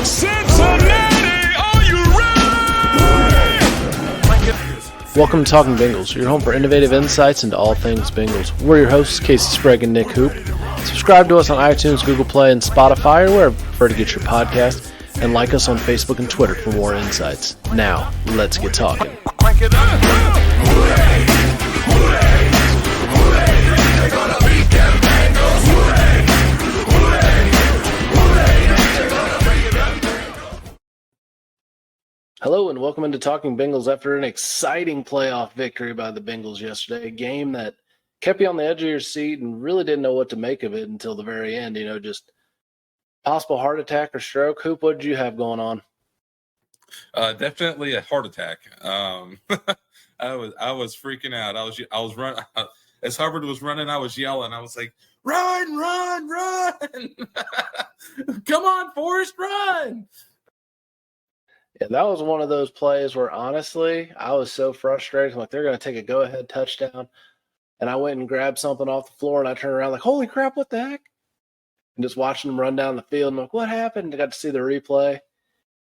Cincinnati, are you ready? Welcome to Talkin Bengals, your home for innovative insights into all things Bengals. We're your hosts, Casey Sprague and Nick Hoop. Subscribe to us on iTunes, Google Play, and Spotify, or wherever you prefer to get your podcast, and like us on Facebook and Twitter for more insights. Now, let's get talking. Hello and welcome into Talking Bengals after an exciting playoff victory by the Bengals yesterday. A game that kept you on the edge of your seat and really didn't know what to make of it until the very end. You know, just possible heart attack or stroke. Hoop, what did you have going on? Definitely a heart attack. I was freaking out. I was running as Hubbard was running. I was yelling. I was like, "Run, run, run! Come on, Forrest, run!" Yeah, that was one of those plays where, honestly, I was so frustrated. I'm like, they're going to take a go-ahead touchdown. And I went and grabbed something off the floor, and I turned around like, holy crap, what the heck? And just watching them run down the field. And I'm like, what happened? I got to see the replay.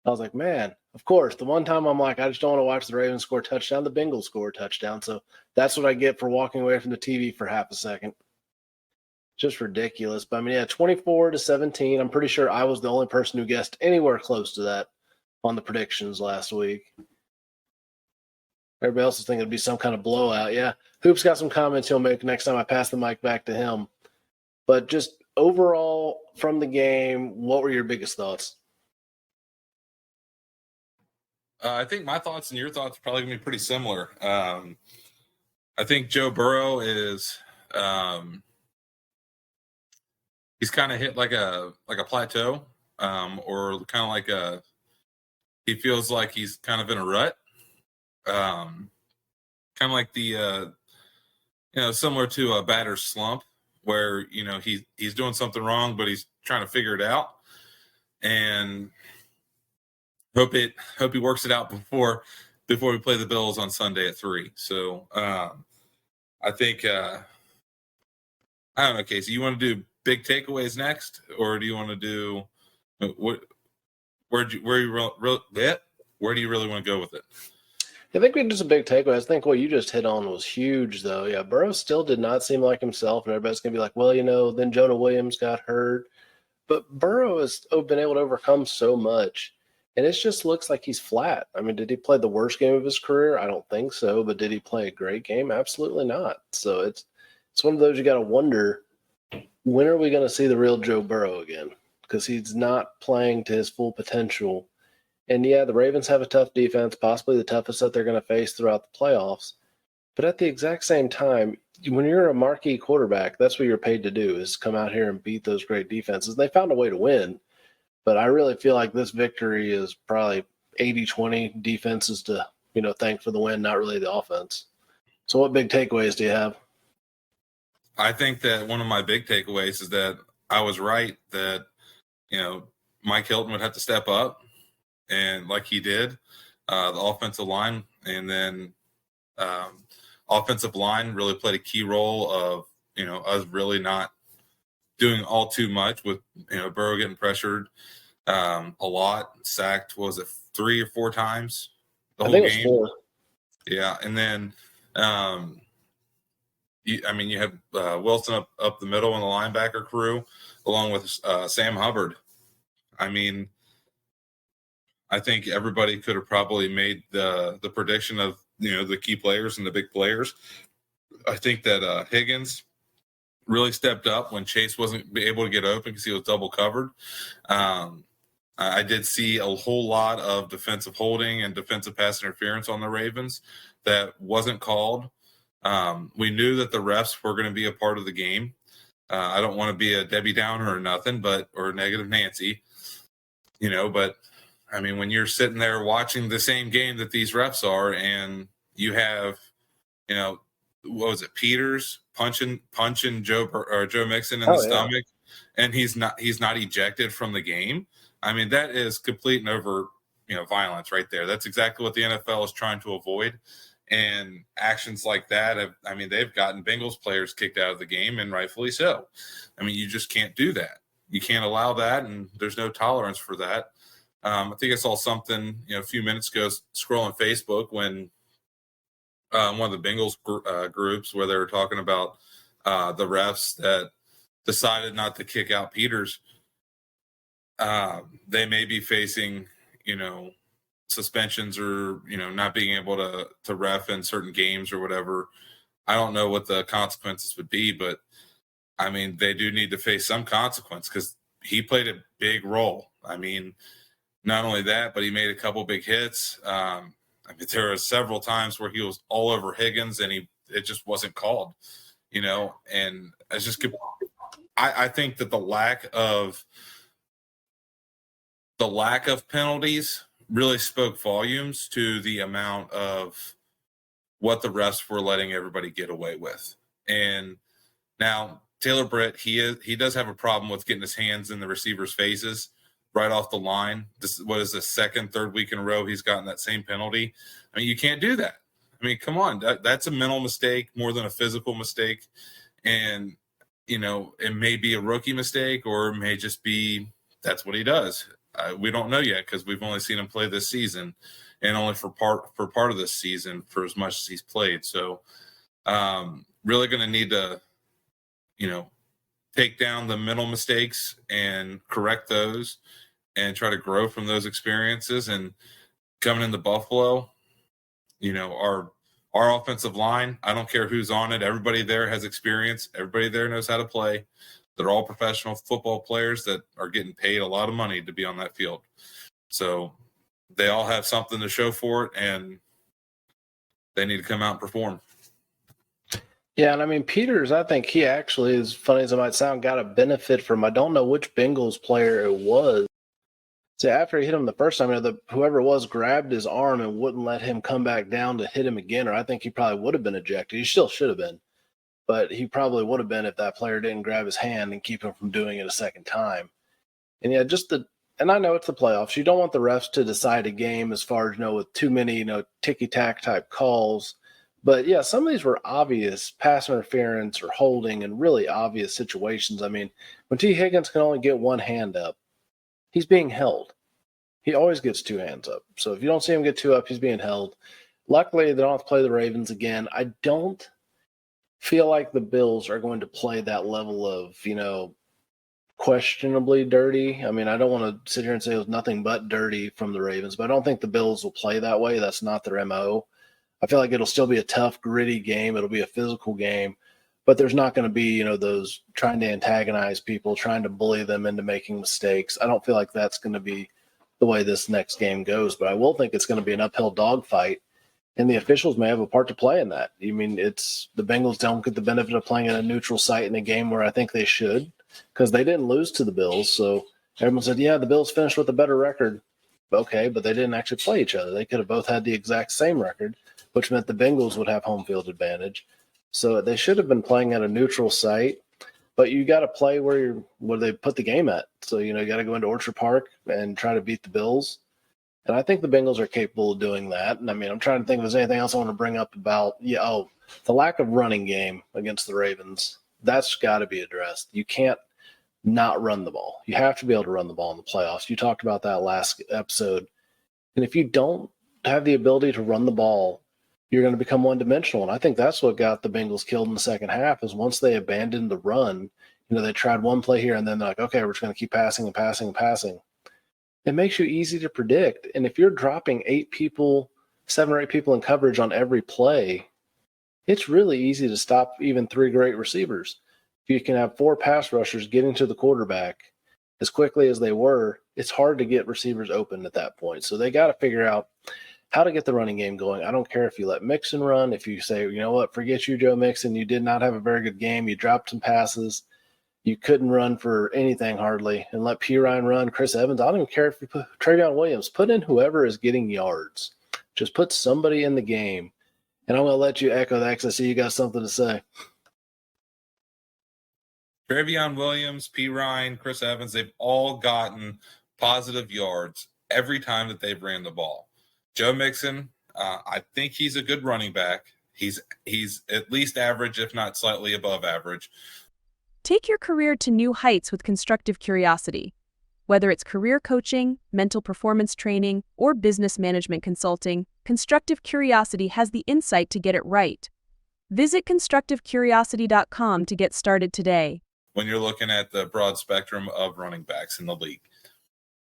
I was like, man, of course, the one time I'm like, I just don't want to watch the Ravens score a touchdown. The Bengals score a touchdown. So that's what I get for walking away from the TV for half a second. Just ridiculous. But, I mean, yeah, 24-17. I'm pretty sure I was the only person who guessed anywhere close to that on the predictions last week. Everybody else is thinking it'd be some kind of blowout. Yeah, Hoop's got some comments he'll make next time I pass the mic back to him. But just overall from the game, what were your biggest thoughts? I think my thoughts and your thoughts are probably going to be pretty similar. I think Joe Burrow is he's kind of hit like a plateau, or kind of like he feels like he's kind of in a rut. Kind of like the similar to a batter's slump, where he's doing something wrong, but he's trying to figure it out, and hope he works it out before we play the Bills on Sunday at 3. So I think I don't know, Casey, you want to do big takeaways next, or do you want to do where do you really want to go with it? I think we just a big takeaway. I think what you just hit on was huge, though. Yeah, Burrow still did not seem like himself, and everybody's going to be like, well, then Jonah Williams got hurt. But Burrow has been able to overcome so much, and it just looks like he's flat. I mean, did he play the worst game of his career? I don't think so. But did he play a great game? Absolutely not. So it's one of those you got to wonder, when are we going to see the real Joe Burrow again? Because he's not playing to his full potential. And, yeah, the Ravens have a tough defense, possibly the toughest that they're going to face throughout the playoffs. But at the exact same time, when you're a marquee quarterback, that's what you're paid to do, is come out here and beat those great defenses. They found a way to win. But I really feel like this victory is probably 80-20 defenses to, thank for the win, not really the offense. So what big takeaways do you have? I think that one of my big takeaways is that I was right that, Mike Hilton would have to step up, and like he did, the offensive line, and then offensive line really played a key role of, us really not doing all too much with, Burrow getting pressured a lot, sacked, was it 3 or 4 times the whole game? It was 4. Yeah, and then you have Wilson up the middle in the linebacker crew, along with Sam Hubbard. I mean, I think everybody could have probably made the prediction of, the key players and the big players. I think that Higgins really stepped up when Chase wasn't able to get open because he was double covered. I did see a whole lot of defensive holding and defensive pass interference on the Ravens that wasn't called. We knew that the refs were going to be a part of the game. I don't want to be a Debbie Downer or nothing, or negative Nancy, but I mean, when you're sitting there watching the same game that these refs are, and you have, what was it, Peters punching Joe Mixon in the stomach, and he's not ejected from the game. I mean, that is complete and over, violence right there. That's exactly what the NFL is trying to avoid. And actions like that, they've gotten Bengals players kicked out of the game, and rightfully so. I mean, you just can't do that. You can't allow that, and there's no tolerance for that. I think I saw something, a few minutes ago scrolling Facebook when one of the Bengals groups where they were talking about the refs that decided not to kick out Peters. They may be facing, suspensions or, not being able to ref in certain games or whatever. I don't know what the consequences would be, but I mean, they do need to face some consequence because he played a big role. I mean, not only that, but he made a couple big hits. I mean, there were several times where he was all over Higgins and it just wasn't called, and it's just, I think that the lack of penalties really spoke volumes to the amount of what the refs were letting everybody get away with. And now Taylor Britt, he does have a problem with getting his hands in the receivers' faces right off the line. What is the second, third week in a row he's gotten that same penalty? I mean, you can't do that. I mean, come on, that's a mental mistake more than a physical mistake. And, it may be a rookie mistake or it may just be that's what he does. We don't know yet because we've only seen him play this season and only for part of this season for as much as he's played. So really going to need to, take down the mental mistakes and correct those and try to grow from those experiences. And coming into Buffalo, our offensive line, I don't care who's on it. Everybody there has experience. Everybody there knows how to play. They're all professional football players that are getting paid a lot of money to be on that field. So they all have something to show for it, and they need to come out and perform. Yeah, and I mean, Peters, I think he actually, as funny as it might sound, got a benefit from, I don't know which Bengals player it was. So after he hit him the first time, whoever it was grabbed his arm and wouldn't let him come back down to hit him again, or I think he probably would have been ejected. He still should have been, but he probably would have been if that player didn't grab his hand and keep him from doing it a second time. And yeah, and I know it's the playoffs. You don't want the refs to decide a game as far as, with too many, ticky-tack type calls. But yeah, some of these were obvious pass interference or holding and really obvious situations. I mean, when T. Higgins can only get one hand up, he's being held. He always gets two hands up. So if you don't see him get two up, he's being held. Luckily, they don't have to play the Ravens again. I don't feel like the Bills are going to play that level of, questionably dirty. I mean, I don't want to sit here and say it was nothing but dirty from the Ravens, but I don't think the Bills will play that way. That's not their MO. I feel like it'll still be a tough, gritty game. It'll be a physical game, but there's not going to be, those trying to antagonize people, trying to bully them into making mistakes. I don't feel like that's going to be the way this next game goes, but I will think it's going to be an uphill dogfight, and the officials may have a part to play in that. I mean, the Bengals don't get the benefit of playing at a neutral site in a game where I think they should, because they didn't lose to the Bills. So everyone said, yeah, the Bills finished with a better record. Okay, but they didn't actually play each other. They could have both had the exact same record, which meant the Bengals would have home field advantage. So they should have been playing at a neutral site, but you got to play where they put the game at. So, you got to go into Orchard Park and try to beat the Bills. And I think the Bengals are capable of doing that. And I mean, I'm trying to think if there's anything else I want to bring up about, the lack of running game against the Ravens. That's got to be addressed. You can't not run the ball. You have to be able to run the ball in the playoffs. You talked about that last episode. And if you don't have the ability to run the ball, you're going to become one-dimensional. And I think that's what got the Bengals killed in the second half, is once they abandoned the run, they tried one play here and then they're like, okay, we're just going to keep passing and passing and passing. It makes you easy to predict. And if you're dropping 7 or 8 people in coverage on every play, it's really easy to stop even 3 great receivers. If you can have 4 pass rushers getting to the quarterback as quickly as they were, it's hard to get receivers open at that point. So they got to figure out how to get the running game going. I don't care if you let Mixon run, if you say, you know what, forget you, Joe Mixon. You did not have a very good game. You dropped some passes. You couldn't run for anything hardly. And let P. Ryan run, Chris Evans. I don't even care if you put Travion Williams. Put in whoever is getting yards. Just put somebody in the game. And I'm going to let you echo that because I see you got something to say. Travion Williams, P. Ryan, Chris Evans, they've all gotten positive yards every time that they've ran the ball. Joe Mixon, I think he's a good running back. He's at least average, if not slightly above average. Take your career to new heights with constructive curiosity. Whether it's career coaching, mental performance training, or business management consulting, Constructive Curiosity has the insight to get it right. Visit constructivecuriosity.com to get started today. When you're looking at the broad spectrum of running backs in the league,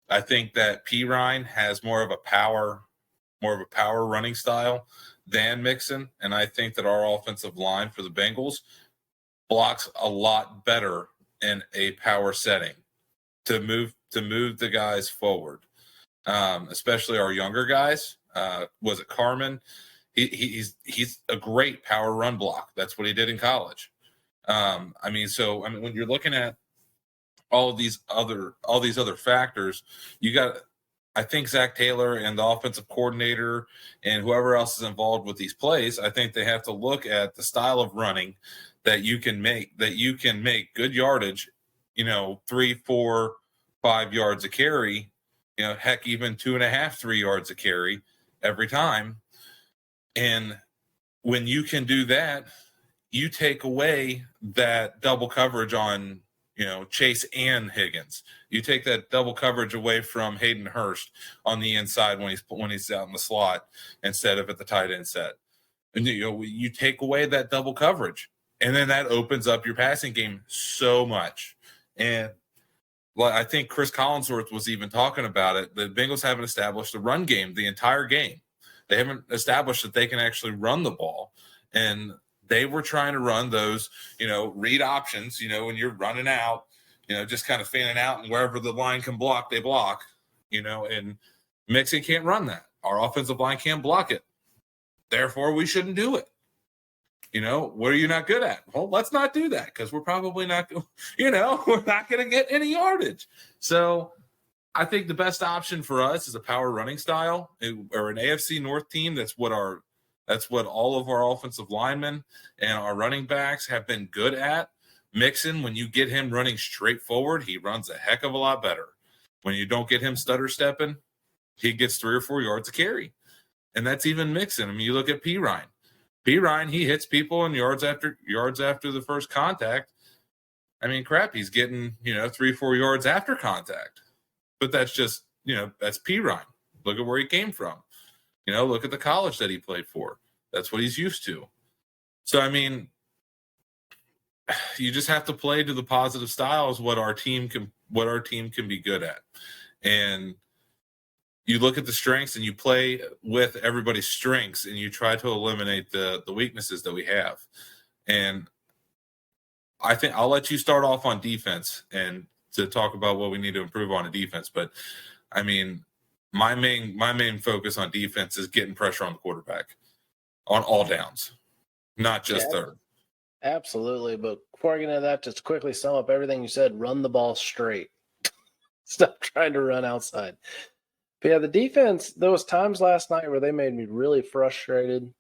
I think that Pirine has more of a power running style than Mixon, and I think that our offensive line for the Bengals blocks a lot better in a power setting to move the guys forward, especially our younger guys. Was it Carmen? He's a great power run block. That's what he did in college. When you're looking at all these other factors, I think Zach Taylor and the offensive coordinator and whoever else is involved with these plays, I think they have to look at the style of running that you can make good yardage, 3, 4, 5 yards a carry, heck, even 2.5, 3 yards a carry every time. And when you can do that, you take away that double coverage on, Chase and Higgins. You take that double coverage away from Hayden Hurst on the inside when he's out in the slot instead of at the tight end set. And you take away that double coverage, and then that opens up your passing game so much. And I think Chris Collinsworth was even talking about it. The Bengals haven't established the run game the entire game. They haven't established that they can actually run the ball. And they were trying to run those, read options, when you're running out, just kind of fanning out, and wherever the line can block, they block, and Mixon can't run that. Our offensive line can't block it. Therefore, we shouldn't do it. What are you not good at? Well, let's not do that, because we're probably not, we're not going to get any yardage. So I think the best option for us is a power running style or an AFC North team. That's what all of our offensive linemen and our running backs have been good at. Mixon, when you get him running straight forward, he runs a heck of a lot better. When you don't get him stutter stepping, he gets 3 or 4 yards a carry. And that's even Mixon. You look at Pirine. Pirine, he hits people in yards after the first contact. He's getting, 3, 4 yards after contact. But that's just, that's Pirine. Look at where he came from. Look at the college that he played for. That's what he's used to. So, you just have to play to the positive styles, what our team can be good at. And you look at the strengths and you play with everybody's strengths, and you try to eliminate the weaknesses that we have. And I think I'll let you start off on defense and to talk about what we need to improve on a defense. But my main focus on defense is getting pressure on the quarterback on all downs, not just third. Absolutely. But before I get into that, just quickly sum up everything you said. Run the ball straight. Stop trying to run outside. But yeah, the defense, there was times last night where they made me really frustrated,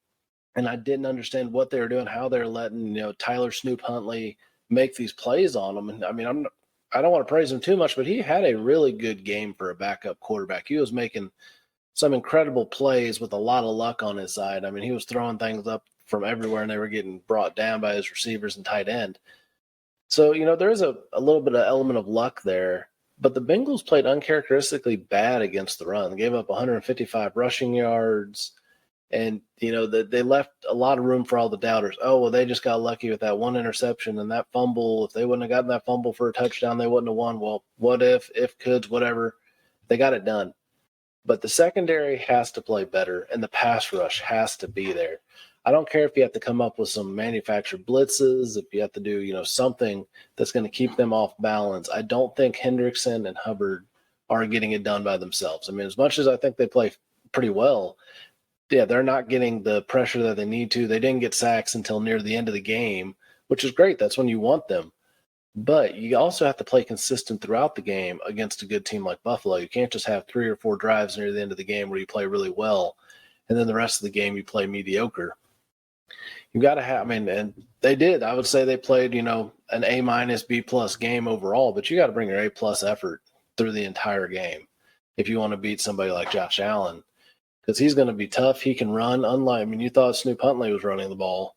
and I didn't understand what they were doing, how they were letting, Tyler Snoop Huntley make these plays on them. And I don't want to praise him too much, but he had a really good game for a backup quarterback. He was making some incredible plays with a lot of luck on his side. He was throwing things up from everywhere, and they were getting brought down by his receivers and tight end. So, there is a little bit of element of luck there. But the Bengals played uncharacteristically bad against the run. They gave up 155 rushing yards, and, they left a lot of room for all the doubters. Oh, well, they just got lucky with that one interception and that fumble. If they wouldn't have gotten that fumble for a touchdown, they wouldn't have won. Well, what if coulds, whatever. They got it done. But the secondary has to play better, and the pass rush has to be there. I don't care if you have to come up with some manufactured blitzes, if you have to do, something that's going to keep them off balance. I don't think Hendrickson and Hubbard are getting it done by themselves. As much as I think they play pretty well, they're not getting the pressure that they need to. They didn't get sacks until near the end of the game, which is great. That's when you want them. But you also have to play consistent throughout the game against a good team like Buffalo. You can't just have 3 or 4 drives near the end of the game where you play really well, and then the rest of the game you play mediocre. You got to have, and they did. I would say they played, an A-, B+ game overall, but you got to bring your A+ effort through the entire game if you want to beat somebody like Josh Allen, because he's going to be tough. He can run. Unlike, you thought Snoop Huntley was running the ball.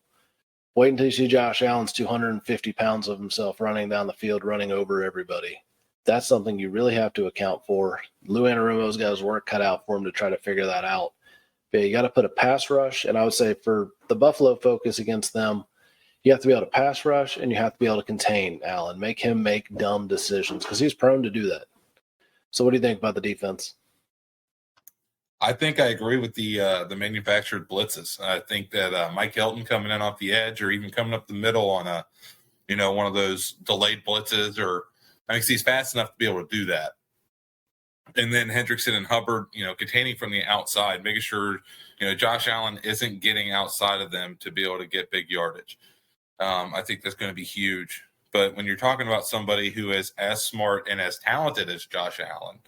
Wait until you see Josh Allen's 250 pounds of himself running down the field, running over everybody. that's something you really have to account for. Lou Anarumo's got his work cut out for him to try to figure that out. But you got to put a pass rush, and I would say for the Buffalo focus against them, you have to be able to pass rush and you have to be able to contain Allen, make him make dumb decisions because he's prone to do that. So what do you think about the defense? I think I agree with the manufactured blitzes. I think that Mike Hilton coming in off the edge or even coming up the middle on a, one of those delayed blitzes, or I think he's fast enough to be able to do that. And then Hendrickson and Hubbard, containing from the outside, making sure, Josh Allen isn't getting outside of them to be able to get big yardage. I think that's going to be huge. But when you're talking about somebody who is as smart and as talented as Josh Allen,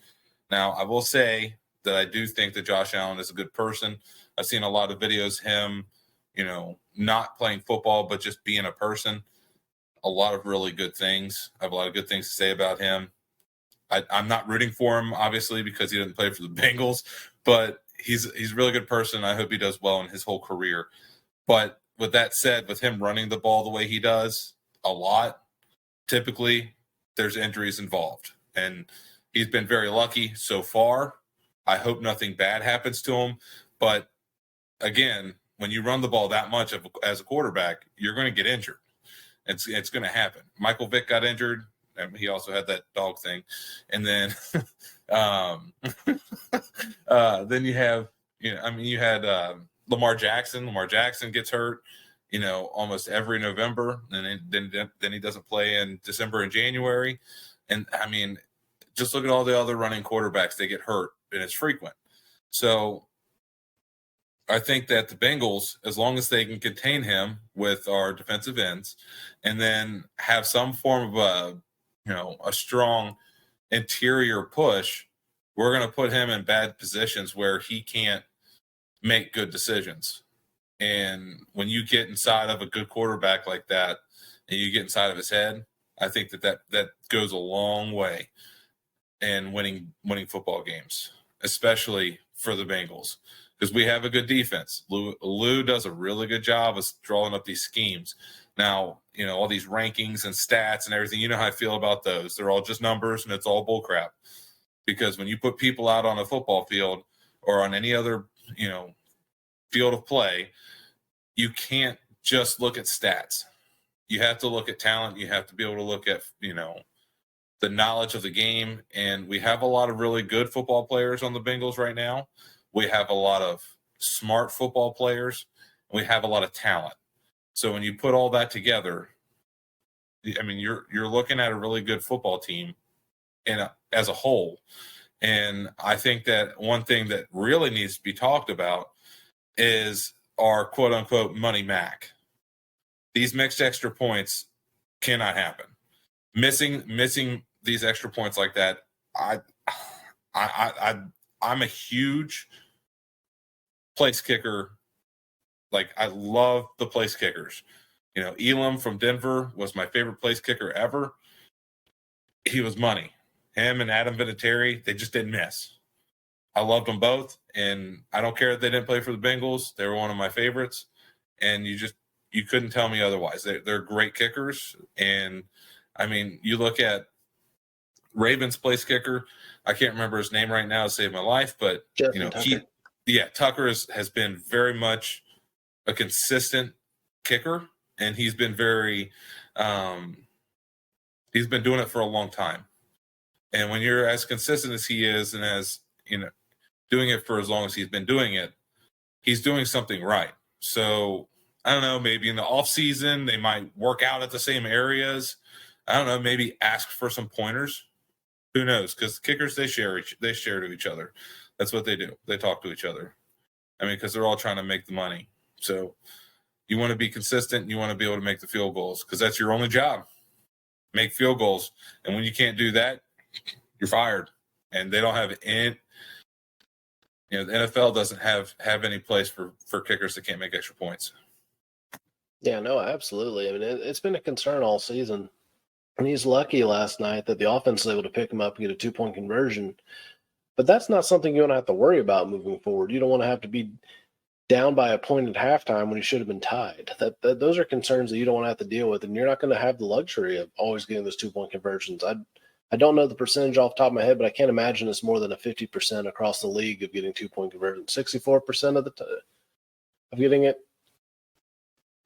now I will say that I do think that Josh Allen is a good person. I've seen a lot of videos him, not playing football, but just being a person. A lot of really good things. I have a lot of good things to say about him. I'm not rooting for him, obviously, because he didn't play for the Bengals, but he's a really good person. I hope he does well in his whole career. But with that said, with him running the ball the way he does a lot, typically there's injuries involved. And he's been very lucky so far. I hope nothing bad happens to him. But again, when you run the ball that much as a quarterback, you're going to get injured. It's going to happen. Michael Vick got injured. And he also had that dog thing. And then then you have, you had Lamar Jackson. Lamar Jackson gets hurt, almost every November. And then he doesn't play in December and January. And, just look at all the other running quarterbacks. They get hurt, and it's frequent. So I think that the Bengals, as long as they can contain him with our defensive ends and then have some form of a strong interior push, we're going to put him in bad positions where he can't make good decisions. And when you get inside of a good quarterback like that and you get inside of his head, I think that goes a long way in winning football games, especially for the Bengals, because we have a good defense. Lou does a really good job of drawing up these schemes. Now, all these rankings and stats and everything, how I feel about those. They're all just numbers, and it's all bullcrap. Because when you put people out on a football field or on any other, field of play, you can't just look at stats. You have to look at talent. You have to be able to look at, the knowledge of the game. And we have a lot of really good football players on the Bengals right now. We have a lot of smart football players. We have a lot of talent. So when you put all that together, you're looking at a really good football team as a whole. And I think that one thing that really needs to be talked about is our quote unquote money Mac. These mixed extra points cannot happen. Missing these extra points like that, I'm a huge place kicker. Like, I love the place kickers. Elam from Denver was my favorite place kicker ever. He was money. Him and Adam Vinatieri, they just didn't miss. I loved them both, and I don't care if they didn't play for the Bengals. They were one of my favorites, and you couldn't tell me otherwise. They're great kickers, and, you look at Ravens place kicker. I can't remember his name right now to save my life, but, Tucker has been very much a consistent kicker, and he's been very he's been doing it for a long time. And when you're as consistent as he is, and as doing it for as long as he's been doing it, he's doing something right. So I don't know, maybe in the off season they might work out at the same areas. I don't know, maybe ask for some pointers. Who knows? Because kickers, they share to each other. That's what they do. They talk to each other. Because they're all trying to make the money. So you want to be consistent. You want to be able to make the field goals, because that's your only job. Make field goals. And when you can't do that, you're fired. And they don't have any, the NFL doesn't have any place for kickers that can't make extra points. Yeah, no, absolutely. It's been a concern all season. And he's lucky last night that the offense was able to pick him up and get a 2-point conversion. But that's not something you want to have to worry about moving forward. You don't want to have to be down by a point at halftime when you should have been tied. Those are concerns that you don't want to have to deal with, and you're not going to have the luxury of always getting those 2-point conversions. I'd I don't know the percentage off the top of my head, but I can't imagine it's more than a 50% across the league of getting 2-point conversion. 64% of the time of getting it.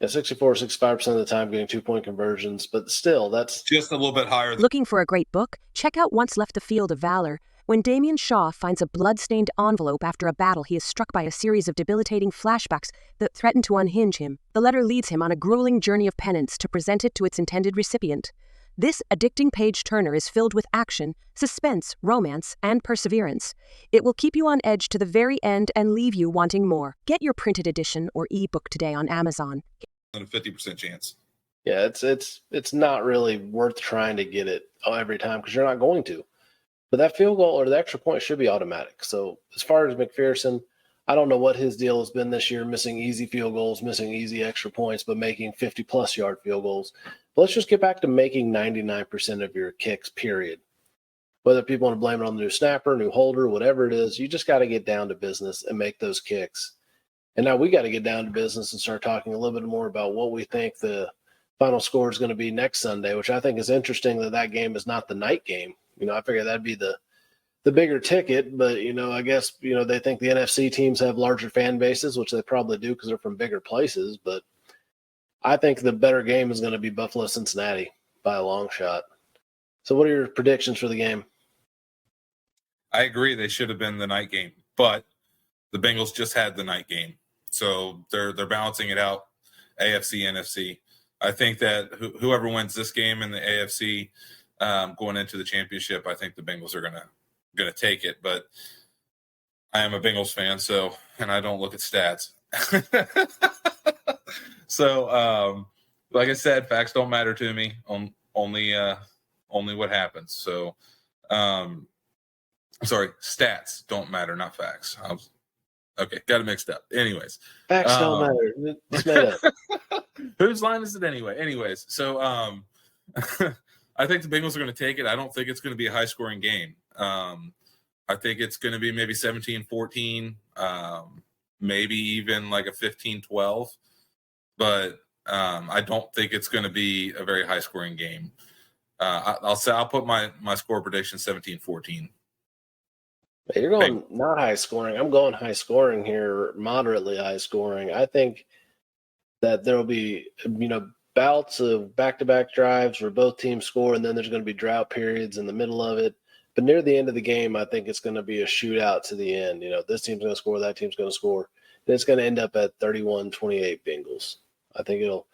Yeah, 64 or 65% of the time getting 2-point conversions, but still, that's Just a little bit higher than Looking for a great book? Check out Once Left the Field of Valor. When Damien Shaw finds a blood-stained envelope after a battle, he is struck by a series of debilitating flashbacks that threaten to unhinge him. The letter leads him on a grueling journey of penance to present it to its intended recipient. This addicting page-turner is filled with action, suspense, romance, and perseverance. It will keep you on edge to the very end and leave you wanting more. Get your printed edition or ebook today on Amazon. a 50% chance. yeah, it's not really worth trying to get it every time because you're not going to. But that field goal or the extra point should be automatic. So as far as McPherson, I don't know what his deal has been this year, missing easy field goals, missing easy extra points, but making 50-plus yard field goals. But let's just get back to making 99% of your kicks, period. Whether people want to blame it on the new snapper, new holder, whatever it is, you just got to get down to business and make those kicks. And now we got to get down to business and start talking a little bit more about what we think the final score is going to be next Sunday, which I think is interesting that game is not the night game. I figure that'd be the bigger ticket, but, I guess, they think the NFC teams have larger fan bases, which they probably do because they're from bigger places. But I think the better game is going to be Buffalo-Cincinnati by a long shot. So what are your predictions for the game? I agree. They should have been the night game, but the Bengals just had the night game. So they're balancing it out, AFC, NFC. I think that whoever wins this game in the AFC going into the championship, I think the Bengals are gonna take it. But I am a Bengals fan, and I don't look at stats. So like I said, facts don't matter to me. Only what happens. So sorry, stats don't matter, not facts. Okay, got it mixed up. Anyways. Facts don't matter. It's made up. Whose line is it anyway? Anyways, so I think the Bengals are going to take it. I don't think it's going to be a high-scoring game. I think it's going to be maybe 17-14, maybe even like a 15-12. But I don't think it's going to be a very high-scoring game. I'll put my score prediction 17-14. You're going not high scoring. I'm going high scoring here, moderately high scoring. I think that there will be, bouts of back-to-back drives where both teams score, and then there's going to be drought periods in the middle of it. But near the end of the game, I think it's going to be a shootout to the end. This team's going to score, that team's going to score. And it's going to end up at 31-28 Bengals. I think it'll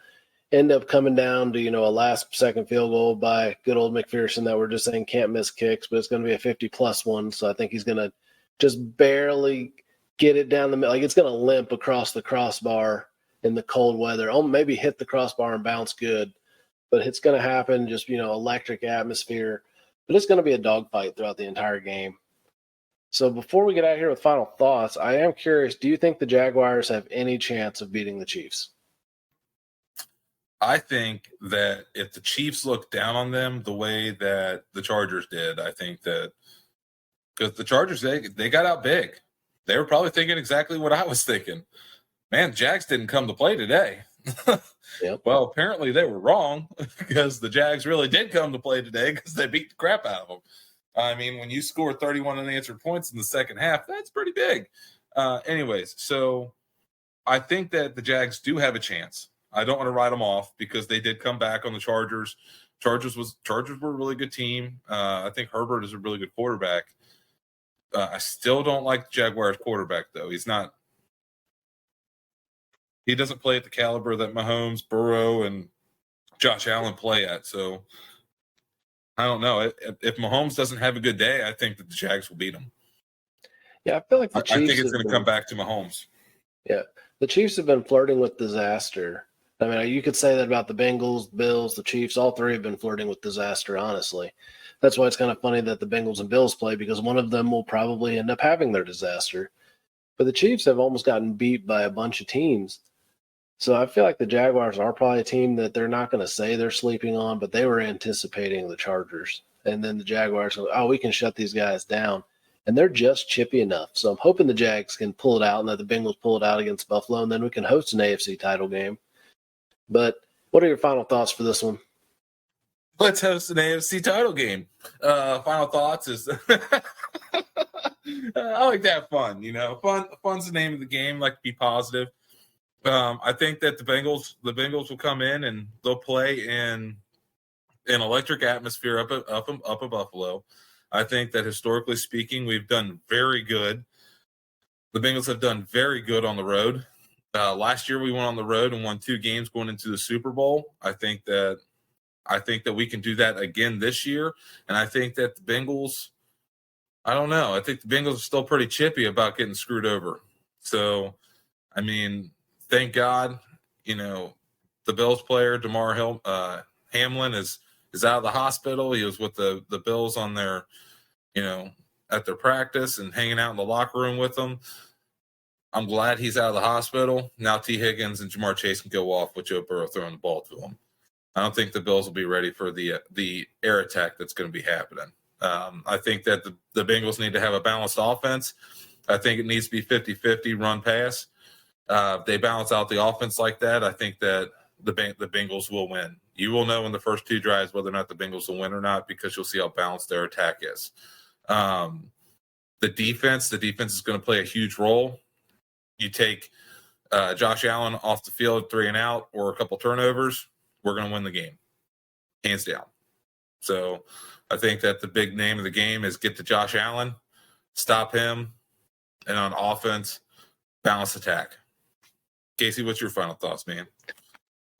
end up coming down to, a last-second field goal by good old McPherson that we're just saying can't miss kicks, but it's going to be a 50-plus one. So I think he's going to just barely get it down the middle. Like it's going to limp across the crossbar in the cold weather. Oh, maybe hit the crossbar and bounce good, but it's going to happen. Just, electric atmosphere. But it's going to be a dogfight throughout the entire game. So before we get out of here with final thoughts, I am curious, do you think the Jaguars have any chance of beating the Chiefs? I think that if the Chiefs look down on them the way that the Chargers did, I think that because the Chargers, they got out big. They were probably thinking exactly what I was thinking. Man, Jags didn't come to play today. Yep. Well, apparently they were wrong because the Jags really did come to play today because they beat the crap out of them. I mean, when you score 31 unanswered points in the second half, that's pretty big. Anyways, so I think that the Jags do have a chance. I don't want to write them off because they did come back on the Chargers. Chargers were a really good team. I think Herbert is a really good quarterback. I still don't like the Jaguars quarterback, though. He doesn't play at the caliber that Mahomes, Burrow, and Josh Allen play at. So I don't know. If Mahomes doesn't have a good day, I think that the Jags will beat him. Yeah, I feel like I think it's going to come back to Mahomes. Yeah, the Chiefs have been flirting with disaster. I mean, you could say that about the Bengals, Bills, the Chiefs. All three have been flirting with disaster, honestly. That's why it's kind of funny that the Bengals and Bills play because one of them will probably end up having their disaster. But the Chiefs have almost gotten beat by a bunch of teams. So I feel like the Jaguars are probably a team that they're not going to say they're sleeping on, but they were anticipating the Chargers. And then the Jaguars go, we can shut these guys down. And they're just chippy enough. So I'm hoping the Jags can pull it out and that the Bengals pull it out against Buffalo, and then we can host an AFC title game. But what are your final thoughts for this one? Let's host an AFC title game. Final thoughts is I like to have fun, Fun's the name of the game, like to be positive. I think that the Bengals will come in and they'll play in an electric atmosphere up in Buffalo. I think that historically speaking, we've done very good. The Bengals have done very good on the road. Last year we went on the road and won 2 games going into the Super Bowl. I think that we can do that again this year. And I think that the Bengals, I don't know. I think the Bengals are still pretty chippy about getting screwed over. So, I mean, thank God, the Bills player, Hamlin is out of the hospital. He was with the Bills on their, at their practice and hanging out in the locker room with them. I'm glad he's out of the hospital. Now T. Higgins and Jamar Chase can go off with Joe Burrow throwing the ball to him. I don't think the Bills will be ready for the air attack that's going to be happening. I think that the Bengals need to have a balanced offense. I think it needs to be 50-50 run pass. If they balance out the offense like that, I think that the Bengals will win. You will know in the first 2 drives whether or not the Bengals will win or not because you'll see how balanced their attack is. The defense is going to play a huge role. You take Josh Allen off the field, 3 and out, or a couple turnovers, we're going to win the game, hands down. So I think that the big name of the game is get to Josh Allen, stop him, and on offense, balance attack. Casey, what's your final thoughts, man?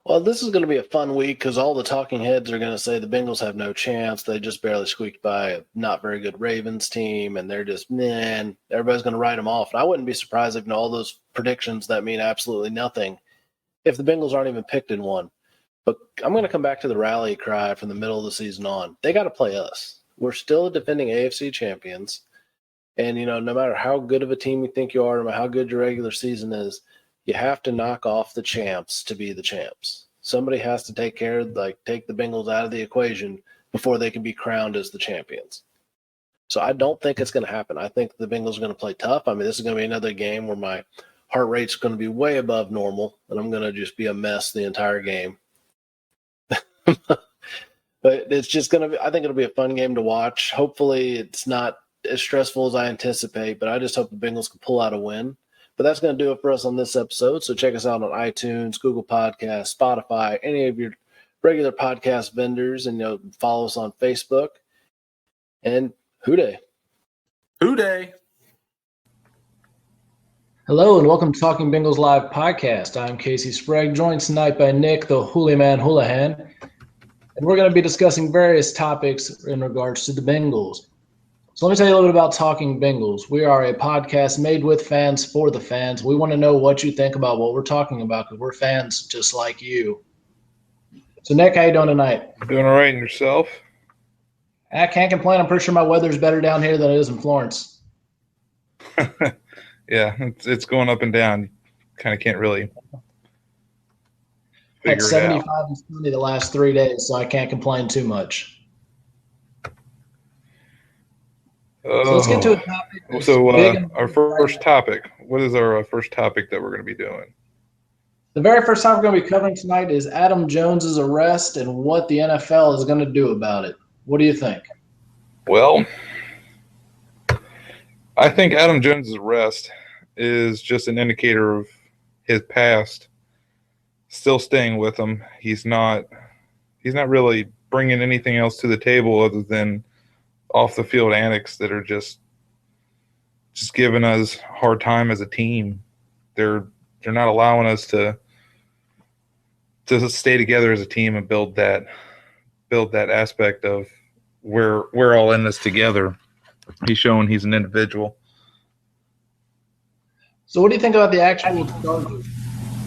Well, this is going to be a fun week because all the talking heads are going to say the Bengals have no chance. They just barely squeaked by a not very good Ravens team, and they're just, man, everybody's going to write them off. And I wouldn't be surprised if in all those predictions that mean absolutely nothing if the Bengals aren't even picked in one. But I'm going to come back to the rally cry from the middle of the season on. They got to play us. We're still defending AFC champions. And, no matter how good of a team you think you are, no matter how good your regular season is, you have to knock off the champs to be the champs. Somebody has to take the Bengals out of the equation before they can be crowned as the champions. So I don't think it's going to happen. I think the Bengals are going to play tough. I mean, this is going to be another game where my heart rate's going to be way above normal, and I'm going to just be a mess the entire game. But it's just going to be – I think it'll be a fun game to watch. Hopefully it's not as stressful as I anticipate, but I just hope the Bengals can pull out a win. But that's going to do it for us on this episode. So check us out on iTunes, Google Podcasts, Spotify, any of your regular podcast vendors, and follow us on Facebook. And hooday. Hooday. Hello and welcome to Talking Bengals Live podcast. I'm Casey Sprague, joined tonight by Nick, the Hoolie Man Houlihan. And we're going to be discussing various topics in regards to the Bengals. So let me tell you a little bit about Talking Bengals. We are a podcast made with fans for the fans. We want to know what you think about what we're talking about because we're fans just like you. So, Nick, how you doing tonight? Doing all right, and yourself? I can't complain. I'm pretty sure my weather's better down here than it is in Florence. Yeah, it's going up and down. Kind of can't really figure It's it out. 75 and sunny the last 3 days, so I can't complain too much. So let's get to a topic. So our first topic. What is our first topic that we're going to be doing? The very first topic we're going to be covering tonight is Adam Jones's arrest and what the NFL is going to do about it. What do you think? Well, I think Adam Jones's arrest is just an indicator of his past still staying with him. He's not really bringing anything else to the table other than off the field antics that are just giving us a hard time as a team. They're not allowing us to stay together as a team and build that aspect of we're all in this together. He's showing he's an individual. So what do you think about the actual charges?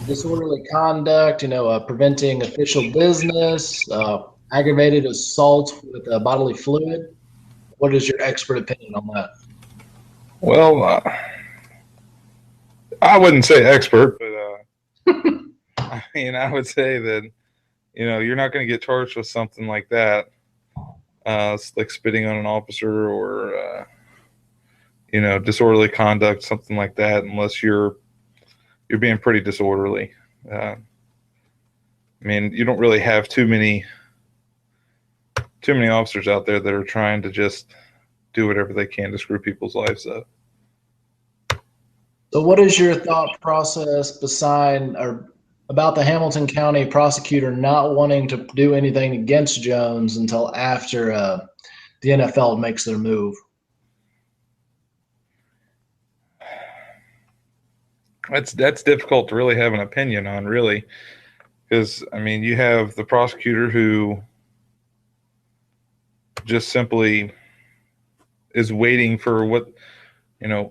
Disorderly conduct, preventing official business, aggravated assault with bodily fluid. What is your expert opinion on that? Well, I wouldn't say expert, but I would say that you're not going to get charged with something like that, like spitting on an officer or disorderly conduct, something like that, unless you're being pretty disorderly. You don't really have too many too many officers out there that are trying to just do whatever they can to screw people's lives up. So what is your thought process about the Hamilton County prosecutor not wanting to do anything against Jones until after the NFL makes their move? That's difficult to really have an opinion on, really, because, I mean, you have the prosecutor who just simply is waiting for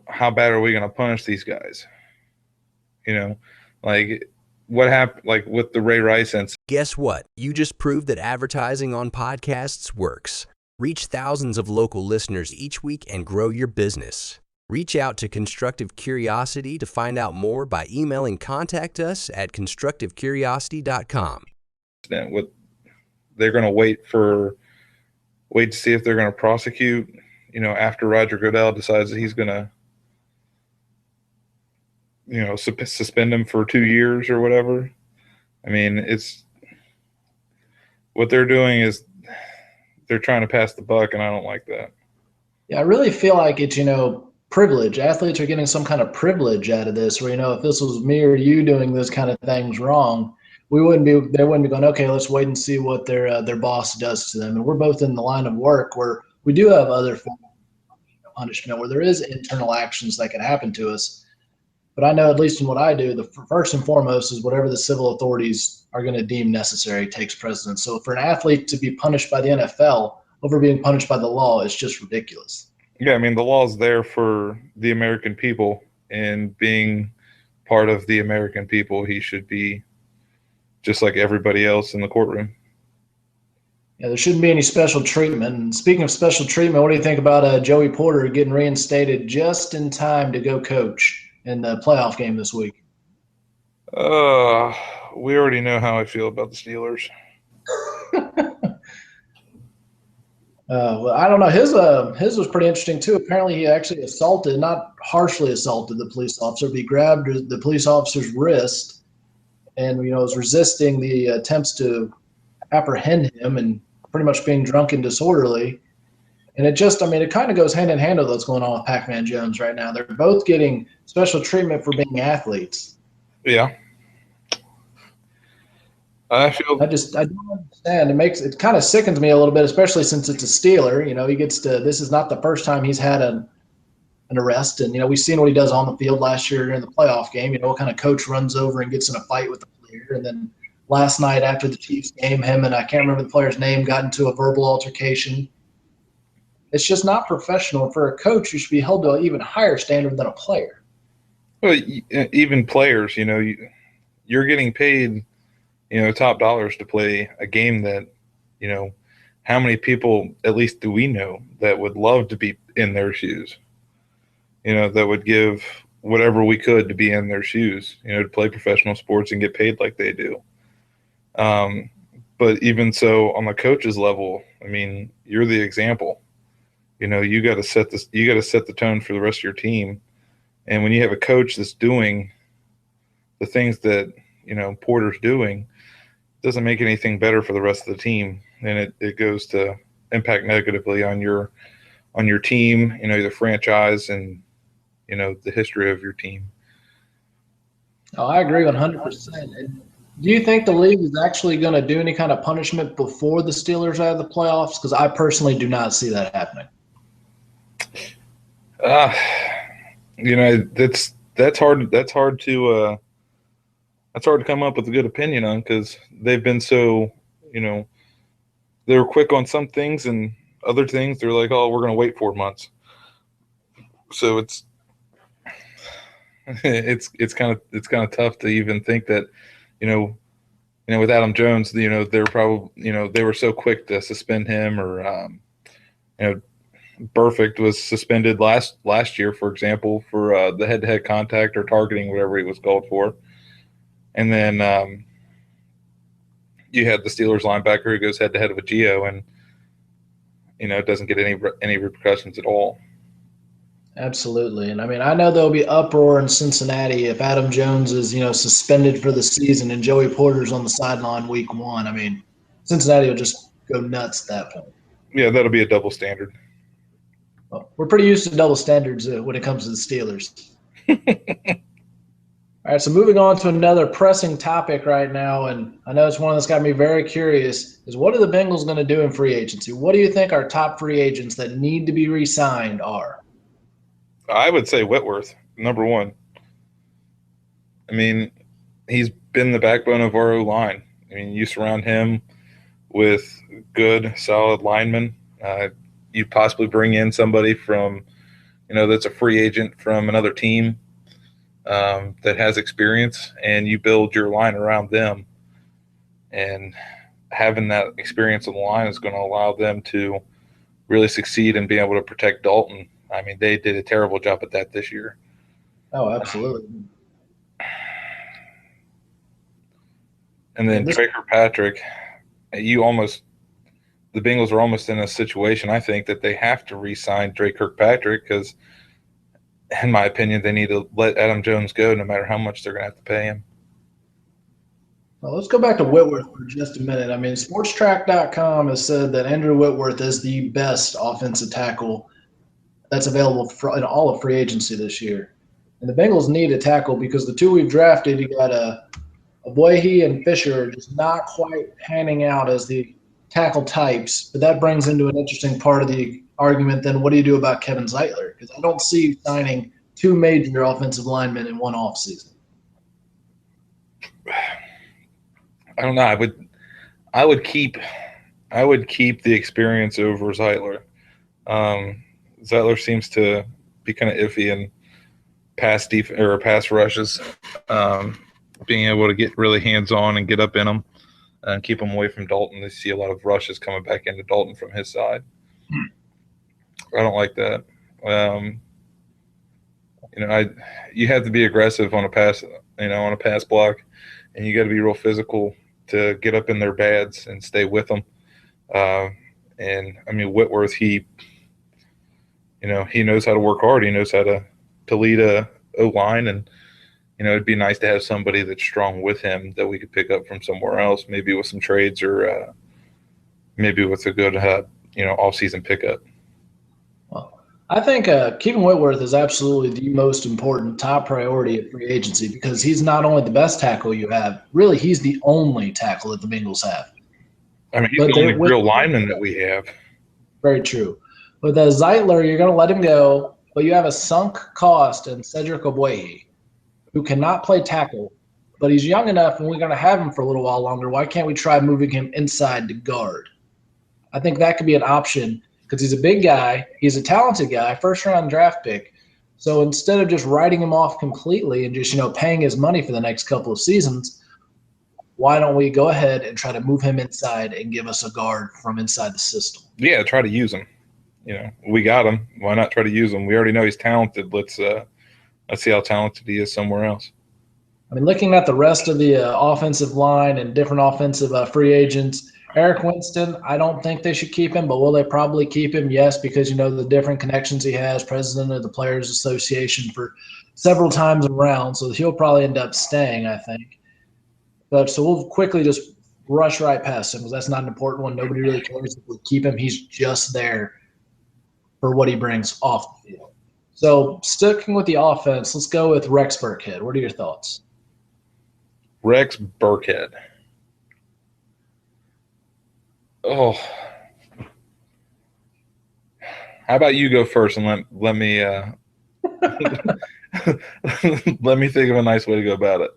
how bad are we going to punish these guys? Like what happened, like with the Ray Rice incident. Guess what? You just proved that advertising on podcasts works. Reach thousands of local listeners each week and grow your business. Reach out to Constructive Curiosity to find out more by emailing contact us at constructivecuriosity.com. They're going to wait to see if they're going to prosecute, after Roger Goodell decides that he's going to, suspend him for 2 years or whatever. I mean, what they're doing is they're trying to pass the buck, and I don't like that. Yeah, I really feel like it's, privilege. Athletes are getting some kind of privilege out of this where, if this was me or you doing this kind of things wrong, they wouldn't be going, okay, let's wait and see what their boss does to them. And we're both in the line of work where we do have other forms of punishment where there is internal actions that can happen to us. But I know, at least in what I do, the first and foremost is whatever the civil authorities are going to deem necessary takes precedence. So for an athlete to be punished by the NFL over being punished by the law is just ridiculous. Yeah, I mean, the law is there for the American people, and being part of the American people, he should be just like everybody else in the courtroom. Yeah, there shouldn't be any special treatment. And speaking of special treatment, what do you think about Joey Porter getting reinstated just in time to go coach in the playoff game this week? We already know how I feel about the Steelers. Well, I don't know. His was pretty interesting too. Apparently, he actually not harshly assaulted the police officer, but he grabbed the police officer's wrist and was resisting the attempts to apprehend him and pretty much being drunk and disorderly. And it kind of goes hand in hand with what's going on with Pac-Man Jones right now. They're both getting special treatment for being athletes. Yeah. I don't understand. It kind of sickens me a little bit, especially since it's a Steeler. This is not the first time he's had an arrest. And, we've seen what he does on the field last year in the playoff game. What kind of coach runs over and gets in a fight with the player. And then last night after the Chiefs game, him and I can't remember the player's name got into a verbal altercation. It's just not professional. For a coach, you should be held to an even higher standard than a player. Well, even players, you're getting paid – top dollars to play a game that, how many people, at least do we know, that would love to be in their shoes, that would give whatever we could to be in their shoes, to play professional sports and get paid like they do. But even so, on the coach's level, I mean, you're the example. You got to set the tone for the rest of your team. And when you have a coach that's doing the things that, Porter's doing, doesn't make anything better for the rest of the team, and it goes to impact negatively on your team, the franchise, and the history of your team. Oh, I agree 100%. Do you think the league is actually going to do any kind of punishment before the Steelers out of the playoffs? Because I personally do not see that happening. That's hard to. That's hard to come up with a good opinion on, because they've been so, they were quick on some things, and other things they're like, oh, we're going to wait 4 months. So it's kind of tough to even think that, with Adam Jones, they're probably, they were so quick to suspend him, or, Burfict was suspended last year, for example, for the head-to-head contact or targeting, whatever he was called for. And then you had the Steelers linebacker who goes head-to-head with Geo and, doesn't get any repercussions at all. Absolutely. And, I know there'll be uproar in Cincinnati if Adam Jones is, suspended for the season and Joey Porter's on the sideline week 1. Cincinnati will just go nuts at that point. Yeah, that'll be a double standard. Well, we're pretty used to double standards when it comes to the Steelers. All right, so moving on to another pressing topic right now, and I know it's one that's got me very curious, is what are the Bengals going to do in free agency? What do you think our top free agents that need to be re-signed are? I would say Whitworth, number one. I mean, he's been the backbone of our O-line. I mean, you surround him with good, solid linemen. You possibly bring in somebody from, that's a free agent from another team that has experience, and you build your line around them. And having that experience on the line is going to allow them to really succeed and be able to protect Dalton. I mean, they did a terrible job at that this year. Oh, absolutely. And then Trey Kirkpatrick, the Bengals are almost in a situation, I think, that they have to re-sign Drake Kirkpatrick because, in my opinion, they need to let Adam Jones go no matter how much they're going to have to pay him. Well, let's go back to Whitworth for just a minute. I mean, SportsTrack.com has said that Andrew Whitworth is the best offensive tackle that's available in all of free agency this year. And the Bengals need a tackle because the two we've drafted, you got Aboihe and Fisher, just not quite panning out as the tackle types. But that brings into an interesting part of the argument. Then what do you do about Kevin Zeitler? Because I don't see you signing two major offensive linemen in one offseason. I don't know. I would keep the experience over Zeitler. Zeitler seems to be kind of iffy in pass rushes, being able to get really hands-on and get up in them and keep them away from Dalton. They see a lot of rushes coming back into Dalton from his side. I don't like that. You have to be aggressive on a pass, on a pass block, and you got to be real physical to get up in their bads and stay with them. And I mean, Whitworth, he knows how to work hard. He knows how to lead a O-line, and it'd be nice to have somebody that's strong with him that we could pick up from somewhere else, maybe with some trades or maybe with a good off-season pickup. Well, I think keeping Whitworth is absolutely the most important top priority at free agency because he's not only the best tackle you have, really he's the only tackle that the Bengals have. I mean, he's the only real lineman that we have. Very true. With Zeitler, you're going to let him go, but you have a sunk cost in Cedric Aboihe, who cannot play tackle, but he's young enough and we're going to have him for a little while longer. Why can't we try moving him inside to guard? I think that could be an option because he's a big guy. He's a talented guy, first-round draft pick. So instead of just writing him off completely and just, paying his money for the next couple of seasons, why don't we go ahead and try to move him inside and give us a guard from inside the system? Yeah, try to use him. We got him. Why not try to use him? We already know he's talented. Let's see how talented he is somewhere else. I mean, looking at the rest of the offensive line and different offensive free agents, Eric Winston, I don't think they should keep him, but will they probably keep him? Yes, because, the different connections he has, president of the Players Association for several times around, so he'll probably end up staying, I think. But so we'll quickly just rush right past him because that's not an important one. Nobody really cares if we keep him. He's just there for what he brings off the field. So sticking with the offense, let's go with Rex Burkhead. What are your thoughts? Rex Burkhead. Oh. How about you go first and let me let me think of a nice way to go about it.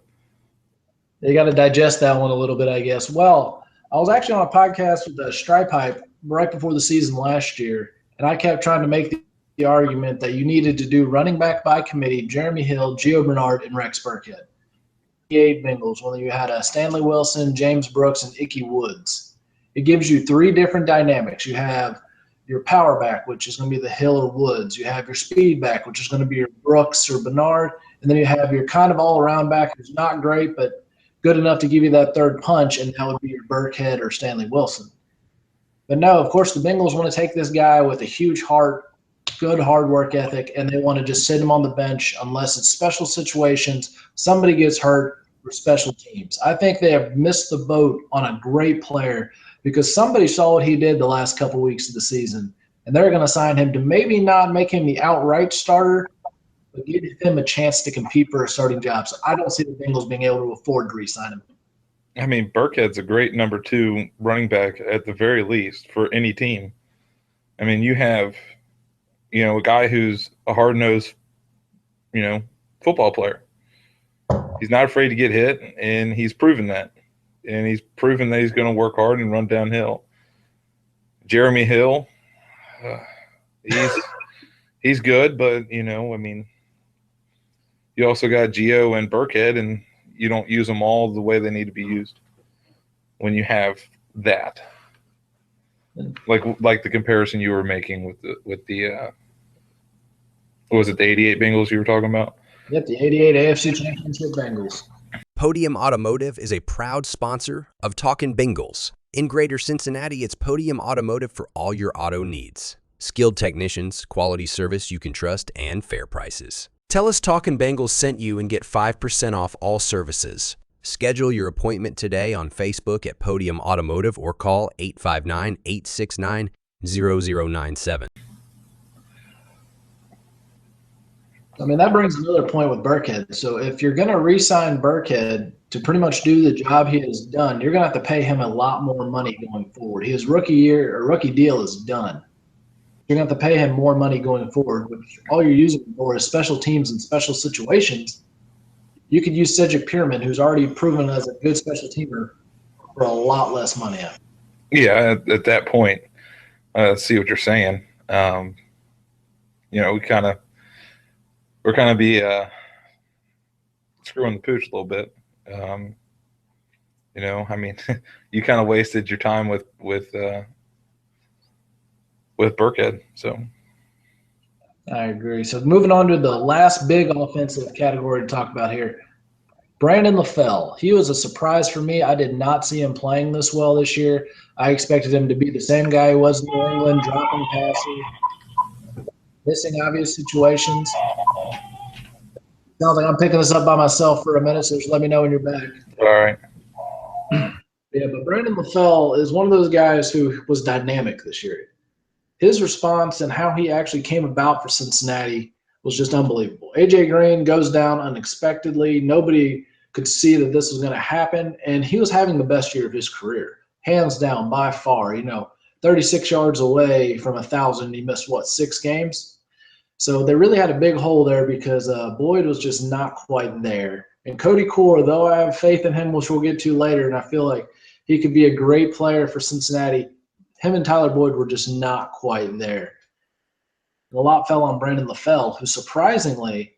You got to digest that one a little bit, I guess. Well, I was actually on a podcast with the Stripe Hype right before the season last year, and I kept trying to make the argument that you needed to do running back by committee, Jeremy Hill, Gio Bernard, and Rex Burkhead. The 8 Bengals, whether you had Stanley Wilson, James Brooks, and Ickey Woods. It gives you 3 different dynamics. You have your power back, which is going to be the Hill or Woods. You have your speed back, which is going to be your Brooks or Bernard. And then you have your kind of all-around back who's not great but good enough to give you that third punch, and that would be your Burkhead or Stanley Wilson. But no, of course, the Bengals want to take this guy with a huge heart, good hard work ethic, and they want to just sit him on the bench unless it's special situations, somebody gets hurt, or special teams. I think they have missed the boat on a great player because somebody saw what he did the last couple weeks of the season, and they're going to sign him to maybe not make him the outright starter, but give him a chance to compete for a starting job. So I don't see the Bengals being able to afford to re-sign him. I mean, Burkhead's a great number 2 running back at the very least for any team. I mean, you have, a guy who's a hard-nosed, football player. He's not afraid to get hit, and he's proven that. And he's proven that he's going to work hard and run downhill. Jeremy Hill, he's good, but, you also got Gio and Burkhead, and you don't use them all the way they need to be used when you have that. Like the comparison you were making with the what was it, the 88 Bengals you were talking about? Yep, the 88 AFC Championship Bengals. Podium Automotive is a proud sponsor of Talkin Bengals. In Greater Cincinnati, it's Podium Automotive for all your auto needs. Skilled technicians, quality service you can trust, and fair prices. Tell us Talkin Bengals sent you and get 5% off all services. Schedule your appointment today on Facebook at Podium Automotive or call 859-869-0097. I mean, that brings another point with Burkhead. So if you're going to re-sign Burkhead to pretty much do the job he has done, you're going to have to pay him a lot more money going forward. His rookie deal is done. You're going to have to pay him more money going forward, which all you're using for is special teams and special situations. You could use Cedric Pierman, who's already proven as a good special teamer, for a lot less money. Yeah, at that point, see what you're saying. We're kind of be screwing the pooch a little bit. I mean, you kind of wasted your time with Burkhead. So I agree. So moving on to the last big offensive category to talk about here, Brandon LaFell. He was a surprise for me. I did not see him playing this well this year. I expected him to be the same guy he was in New England, dropping passes, missing obvious situations. Sounds like I'm picking this up by myself for a minute, so just let me know when you're back. all right. Yeah, but Brandon LaFell is one of those guys who was dynamic this year. His response and how he actually came about for Cincinnati was just unbelievable. A.J. Green goes down unexpectedly. Nobody could see that this was going to happen, and he was having the best year of his career, hands down, by far. 36 yards away from 1,000, he missed, 6 games? So they really had a big hole there because Boyd was just not quite there. And Cody Core, though I have faith in him, which we'll get to later, and I feel like he could be a great player for Cincinnati, him and Tyler Boyd were just not quite there. And a lot fell on Brandon LaFell, who surprisingly,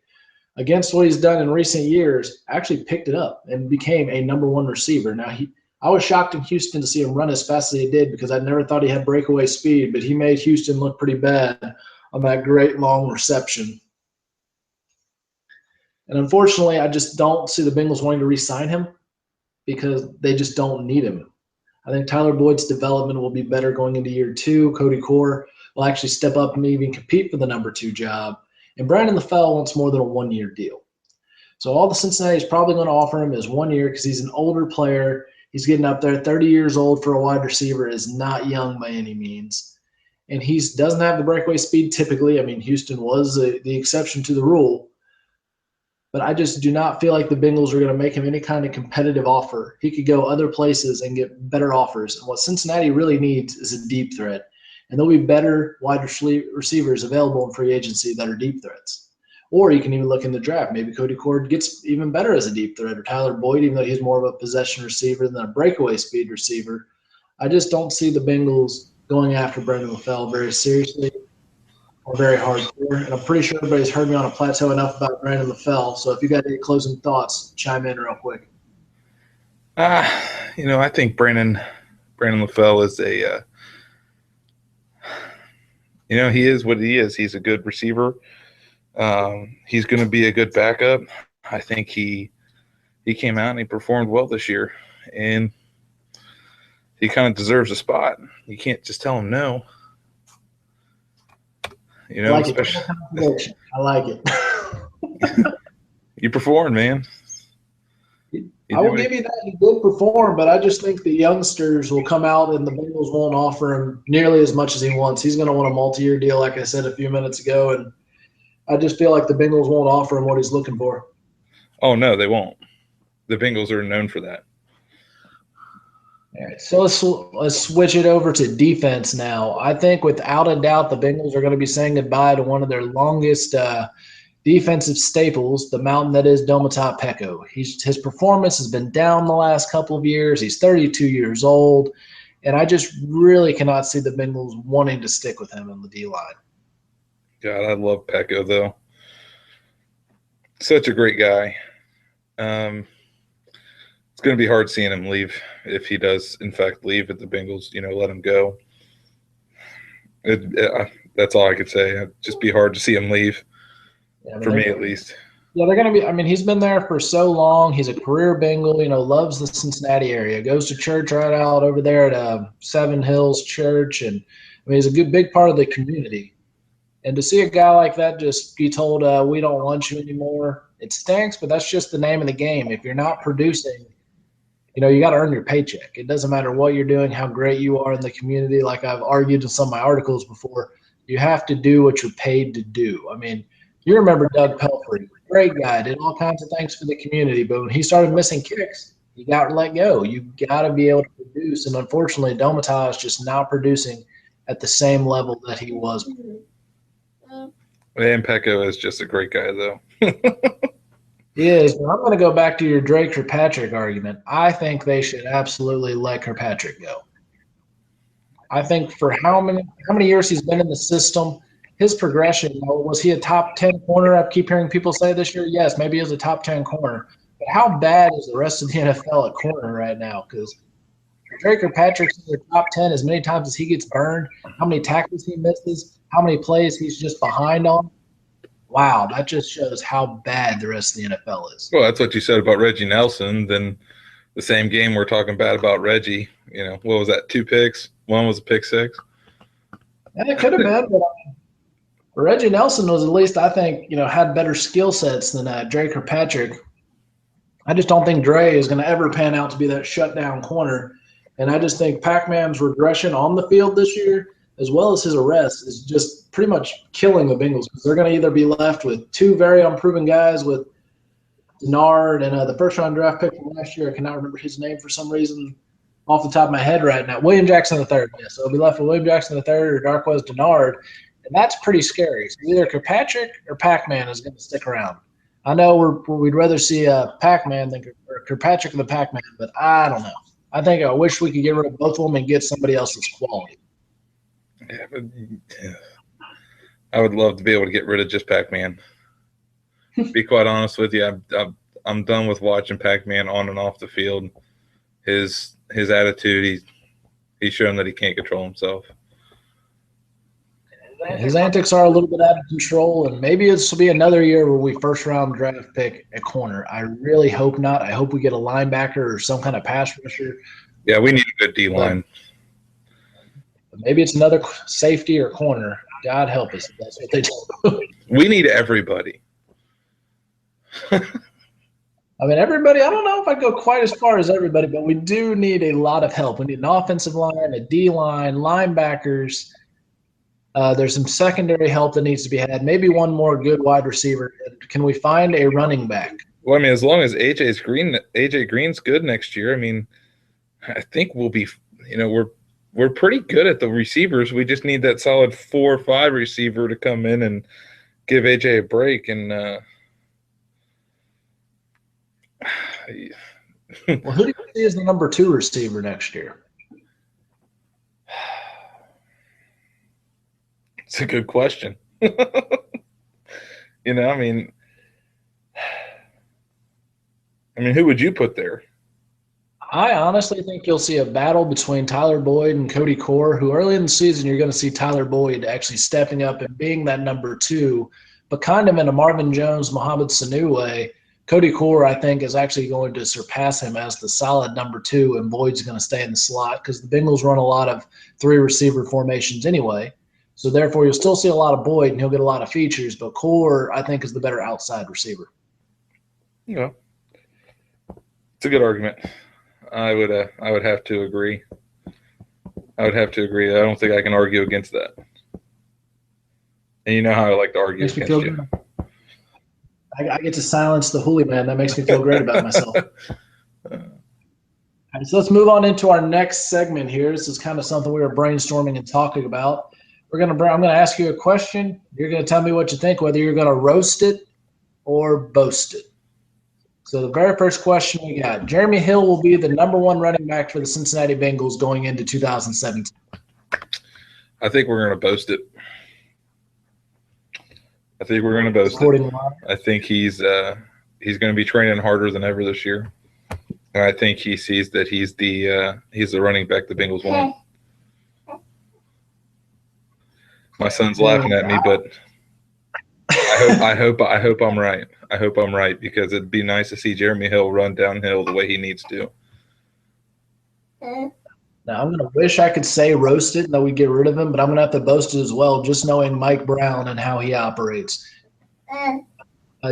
against what he's done in recent years, actually picked it up and became a number 1 receiver. Now, I was shocked in Houston to see him run as fast as he did because I never thought he had breakaway speed, but he made Houston look pretty bad on that great long reception. And unfortunately, I just don't see the Bengals wanting to re-sign him because they just don't need him. I think Tyler Boyd's development will be better going into year 2. Cody Core will actually step up and even compete for the number 2 job. And Brandon LaFell wants more than a 1-year deal. So all the Cincinnati is probably going to offer him is 1 year because he's an older player. He's getting up there. 30 years old for a wide receiver is not young by any means. And he doesn't have the breakaway speed typically. I mean, Houston was the exception to the rule. But I just do not feel like the Bengals are going to make him any kind of competitive offer. He could go other places and get better offers. And what Cincinnati really needs is a deep threat. And there'll be better wide receivers available in free agency that are deep threats. Or you can even look in the draft. Maybe Cody Cord gets even better as a deep threat, or Tyler Boyd, even though he's more of a possession receiver than a breakaway speed receiver. I just don't see the Bengals going after Brandon LaFell very seriously or very hardcore. And I'm pretty sure everybody's heard me on a plateau enough about Brandon LaFell. So if you got any closing thoughts, chime in real quick. I think Brandon LaFell is he is what he is. He's a good receiver. He's going to be a good backup. I think he came out and he performed well this year, and he kind of deserves a spot. You can't just tell him no. I like it. You performed, man. I will give you that. He did perform, but I just think the youngsters will come out and the Bengals won't offer him nearly as much as he wants. He's going to want a multi-year deal, like I said a few minutes ago, and I just feel like the Bengals won't offer him what he's looking for. Oh, no, they won't. The Bengals are known for that. All right, so let's switch it over to defense now. I think without a doubt the Bengals are going to be saying goodbye to one of their longest defensive staples, the mountain that is Domata Peko. His performance has been down the last couple of years. He's 32 years old, and I just really cannot see the Bengals wanting to stick with him in the D-line. God, I love Peko, though. Such a great guy. It's going to be hard seeing him leave if he does, in fact, leave at the Bengals, let him go. That's all I could say. It'd just be hard to see him leave, for me at least. Yeah, they're going to be – he's been there for so long. He's a career Bengal, loves the Cincinnati area, goes to church right out over there at Seven Hills Church. And, he's a big part of the community. And to see a guy like that just be told, we don't want you anymore, it stinks, but that's just the name of the game. If you're not producing – you got to earn your paycheck. It doesn't matter what you're doing, how great you are in the community. Like I've argued in some of my articles before, you have to do what you're paid to do. You remember Doug Pelfrey, great guy, did all kinds of things for the community, but when he started missing kicks, you got to let go. You got to be able to produce, and unfortunately, Domata is just not producing at the same level that he was. And Peko is just a great guy, though. He is. But I'm going to go back to your Drake Kirkpatrick argument. I think they should absolutely let Kirkpatrick go. I think for how many years he's been in the system, his progression, was he a top 10 corner? I keep hearing people say this year, yes, maybe he was a top 10 corner. But how bad is the rest of the NFL at corner right now? Because Drake Kirkpatrick's in the top 10 as many times as he gets burned, how many tackles he misses, how many plays he's just behind on. Wow, that just shows how bad the rest of the NFL is. Well, that's what you said about Reggie Nelson. Then the same game we're talking bad about Reggie. What was that, 2 picks? One was a pick 6. And it could have been, but Reggie Nelson was at least, I think, had better skill sets than Dre Kirkpatrick. I just don't think Dre is going to ever pan out to be that shutdown corner. And I just think Pac-Man's regression on the field this year, as well as his arrest, is just pretty much killing the Bengals because they're going to either be left with 2 very unproven guys with Denard and the first-round draft pick from last year. I cannot remember his name for some reason off the top of my head right now. William Jackson III. Yeah, so they'll be left with William Jackson III or Darqueze Denard, and that's pretty scary. So either Kirkpatrick or Pac-Man is going to stick around. I know we'd rather see Pac-Man than Kirkpatrick than Pac-Man, but I don't know. I wish we could get rid of both of them and get somebody else's quality. Yeah, but I would love to be able to get rid of just Pac-Man. To be quite honest with you, I'm done with watching Pac-Man on and off the field. His attitude, he's shown that he can't control himself. His antics are a little bit out of control, and maybe this will be another year where we first-round draft pick a corner. I really hope not. I hope we get a linebacker or some kind of pass rusher. Yeah, we need a good D-line. Maybe it's another safety or corner. God help us if that's what they do. We need everybody. Everybody, I don't know if I'd go quite as far as everybody, but we do need a lot of help. We need an offensive line, a D-line, linebackers. There's some secondary help that needs to be had. Maybe one more good wide receiver. Can we find a running back? Well, as long as AJ Green's good next year, I think we'll be, we're pretty good at the receivers. We just need that solid 4 or 5 receiver to come in and give AJ a break. And well, who do you see as the number 2 receiver next year? It's a good question. Who would you put there? I honestly think you'll see a battle between Tyler Boyd and Cody Core, who early in the season you're going to see Tyler Boyd actually stepping up and being that number 2, but kind of in a Marvin Jones, Mohamed Sanu way. Cody Core, I think, is actually going to surpass him as the solid number 2, and Boyd's going to stay in the slot because the Bengals run a lot of 3 receiver formations anyway. So therefore, you'll still see a lot of Boyd, and he'll get a lot of features, but Core, I think, is the better outside receiver. Yeah. It's a good argument. I would have to agree. I don't think I can argue against that. And you know how I like to argue Makes me against feel you. good. I get to silence the Hooli Man. That makes me feel great about myself. All right, so let's move on into our next segment here. This is kind of something we were brainstorming and talking about. I'm going to ask you a question. You're going to tell me what you think, whether you're going to roast it or boast it. So the very first question we got, Jeremy Hill will be the number one running back for the Cincinnati Bengals going into 2017. I think we're going to boast it. I think he's going to be training harder than ever this year. And I think he sees that he's the running back the Bengals want. My son's laughing at me, but I hope I'm right. I hope I'm right, because it'd be nice to see Jeremy Hill run downhill the way he needs to. Now, I'm going to wish I could say roast it and that we get rid of him, but I'm going to have to boast it as well, just knowing Mike Brown and how he operates.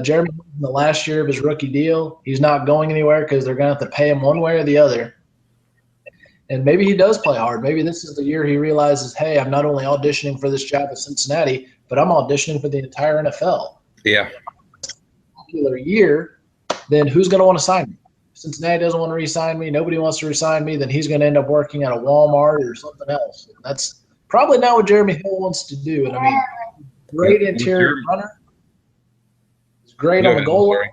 Jeremy, in the last year of his rookie deal, he's not going anywhere because they're going to have to pay him one way or the other. And maybe he does play hard. Maybe this is the year he realizes, hey, I'm not only auditioning for this job at Cincinnati, but I'm auditioning for the entire NFL. Yeah. Popular year, then who's going to want to sign me? Cincinnati doesn't want to re-sign me. Nobody wants to re-sign me. Then he's going to end up working at a Walmart or something else. And that's probably not what Jeremy Hill wants to do. And I mean, great interior runner. He's great on the goal line.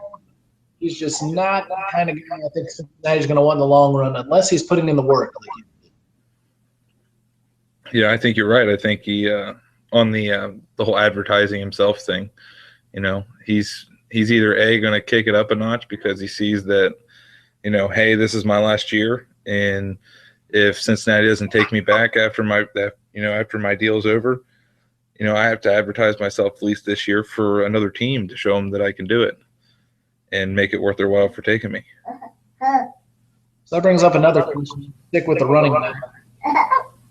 He's just not the kind of guy I think Cincinnati's going to want in the long run unless he's putting in the work. Yeah, I think you're right. I think he on the whole advertising himself thing, he's either going to kick it up a notch because he sees that, hey, this is my last year, and if Cincinnati doesn't take me back after my deal's over, I have to advertise myself at least this year for another team to show them that I can do it and make it worth their while for taking me. So that brings up another question. Stick with the running back.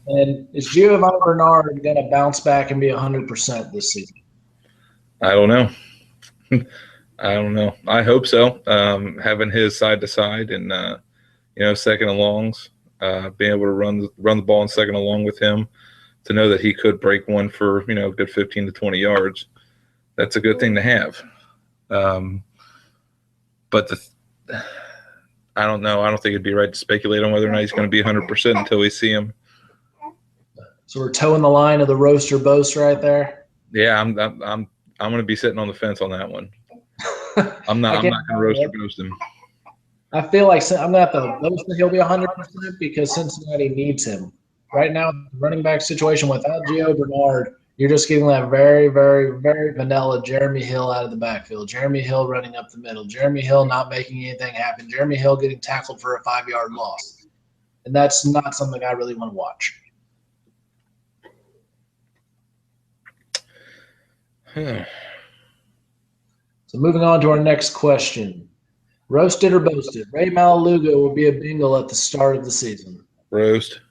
And is Giovanni Bernard going to bounce back and be 100% this season? I don't know. I hope so. Having his side to side and second and longs, being able to run the ball in second and long with him, to know that he could break one for a good 15 to 20 yards. That's a good thing to have. But I don't know. I don't think it'd be right to speculate on whether or not he's going to be 100% until we see him. So we're towing the line of the roast or boast right there. Yeah, I'm going to be sitting on the fence on that one. I'm not going to roast or boast him. I feel like I'm going to have to boast that he'll be 100% because Cincinnati needs him. Right now, the running back situation without Gio Bernard, you're just getting that very, very, very vanilla Jeremy Hill out of the backfield. Jeremy Hill running up the middle. Jeremy Hill not making anything happen. Jeremy Hill getting tackled for a 5-yard loss. And that's not something I really want to watch. So moving on to our next question. Roasted or boasted? Ray Malaluga will be a Bengal at the start of the season. Roast.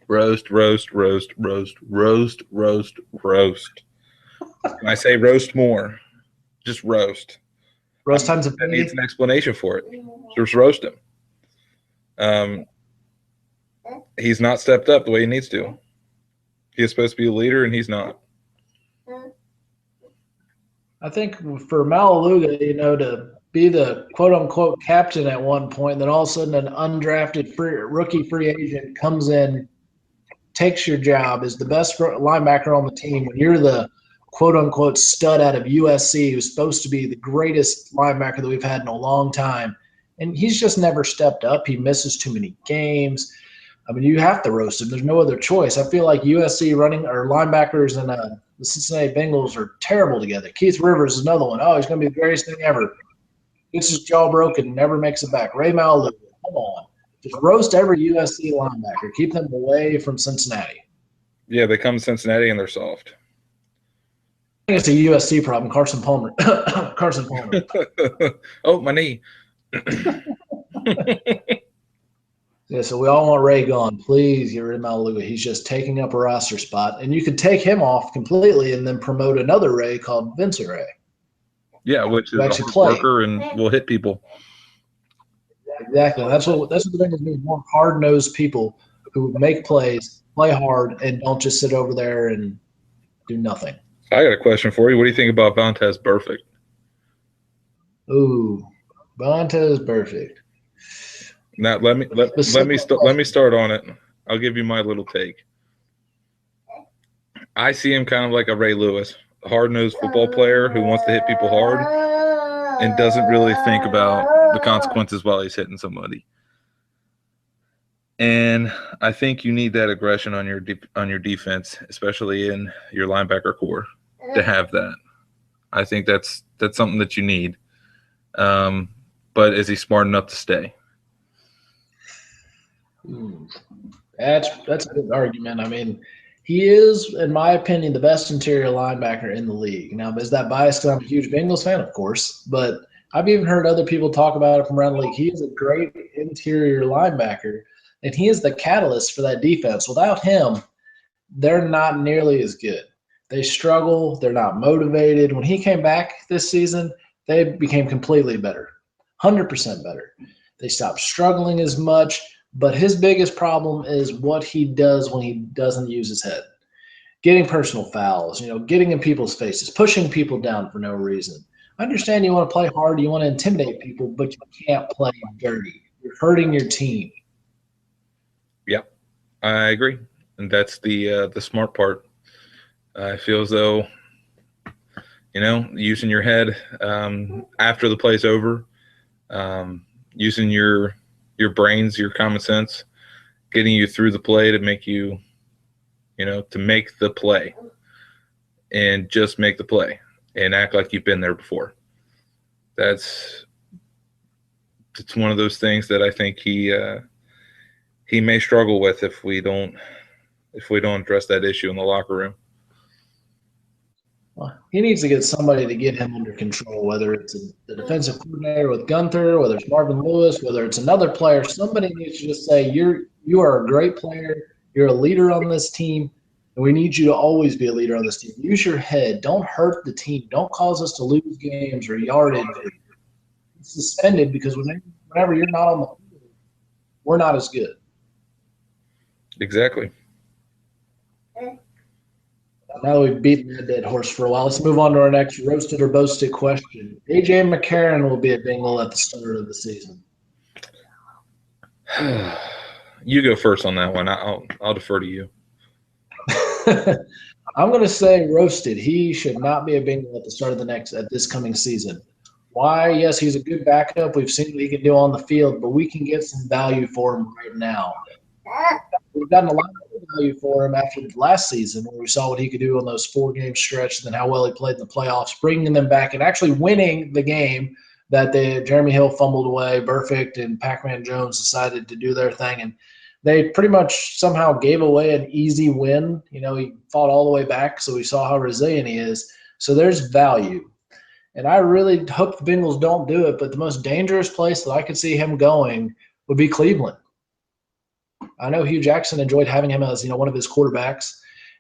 Roast. When I say roast more, just roast. Roast times a that needs an explanation for it. Just roast him. He's not stepped up the way he needs to. He is supposed to be a leader, and he's not. I think for Malaluga, to be the quote-unquote captain at one point, and then all of a sudden an undrafted rookie free agent comes in, takes your job, is the best linebacker on the team, when you're the quote-unquote stud out of USC who's supposed to be the greatest linebacker that we've had in a long time, and he's just never stepped up. He misses too many games. I mean, you have to roast him. There's no other choice. I feel like USC running or linebackers and the Cincinnati Bengals are terrible together. Keith Rivers is another one. Oh, he's going to be the greatest thing ever. Gets his jaw broken and never makes it back. Ray Malaluga, come on. Just roast every USC linebacker. Keep them away from Cincinnati. Yeah, they come to Cincinnati and they're soft. I think it's a USC problem. Carson Palmer. Oh, my knee. Yeah, so we all want Ray gone. Please get rid of Malaluga. He's just taking up a roster spot. And you could take him off completely and then promote another Ray called Vincent Ray. Yeah, which is a hard worker and will hit people. Exactly. That's what the Bengals need, more hard-nosed people who make plays, play hard, and don't just sit over there and do nothing. I got a question for you. What do you think about Vontez Burfict? Ooh, Montez perfect. Now let me start on it. I'll give you my little take. I see him kind of like a Ray Lewis, a hard-nosed football player who wants to hit people hard and doesn't really think about the consequences while he's hitting somebody. And I think you need that aggression on your defense, especially in your linebacker core, to have that. I think that's something that you need. But is he smart enough to stay? That's a good argument. I mean, he is, in my opinion, the best interior linebacker in the league. Now, is that biased because I'm a huge Bengals fan? Of course. But I've even heard other people talk about it from around the league. He is a great interior linebacker, and he is the catalyst for that defense. Without him, they're not nearly as good. They struggle. They're not motivated. When he came back this season, they became completely better, 100% better. They stopped struggling as much. But his biggest problem is what he does when he doesn't use his head. Getting personal fouls, getting in people's faces, pushing people down for no reason. I understand you want to play hard, you want to intimidate people, but you can't play dirty. You're hurting your team. Yep, I agree. And that's the smart part. I feel as though, using your head after the play's over, using your brains, your common sense, getting you through the play to make you, to make the play and just make the play and act like you've been there before. It's one of those things that I think he may struggle with if we don't address that issue in the locker room. Well, he needs to get somebody to get him under control, whether it's the defensive coordinator with Gunther, whether it's Marvin Lewis, whether it's another player. Somebody needs to just say, you are a great player. You're a leader on this team, and we need you to always be a leader on this team. Use your head. Don't hurt the team. Don't cause us to lose games or yardage. It's suspended because whenever you're not on the field, we're not as good. Exactly. Now that we've beaten that dead horse for a while, let's move on to our next roasted or boasted question. A.J. McCarron will be a Bengal at the start of the season. You go first on that one. I'll defer to you. I'm going to say roasted. He should not be a Bengal at the start of this coming season. Why? Yes, he's a good backup. We've seen what he can do on the field, but we can get some value for him right now. We've gotten a lot of value for him after last season when we saw what he could do on those 4-game stretch and then how well he played in the playoffs, bringing them back and actually winning the game that Jeremy Hill fumbled away. Burfict and Pac-Man Jones decided to do their thing, and they pretty much somehow gave away an easy win. He fought all the way back, so we saw how resilient he is. So there's value. And I really hope the Bengals don't do it, but the most dangerous place that I could see him going would be Cleveland. I know Hugh Jackson enjoyed having him as one of his quarterbacks,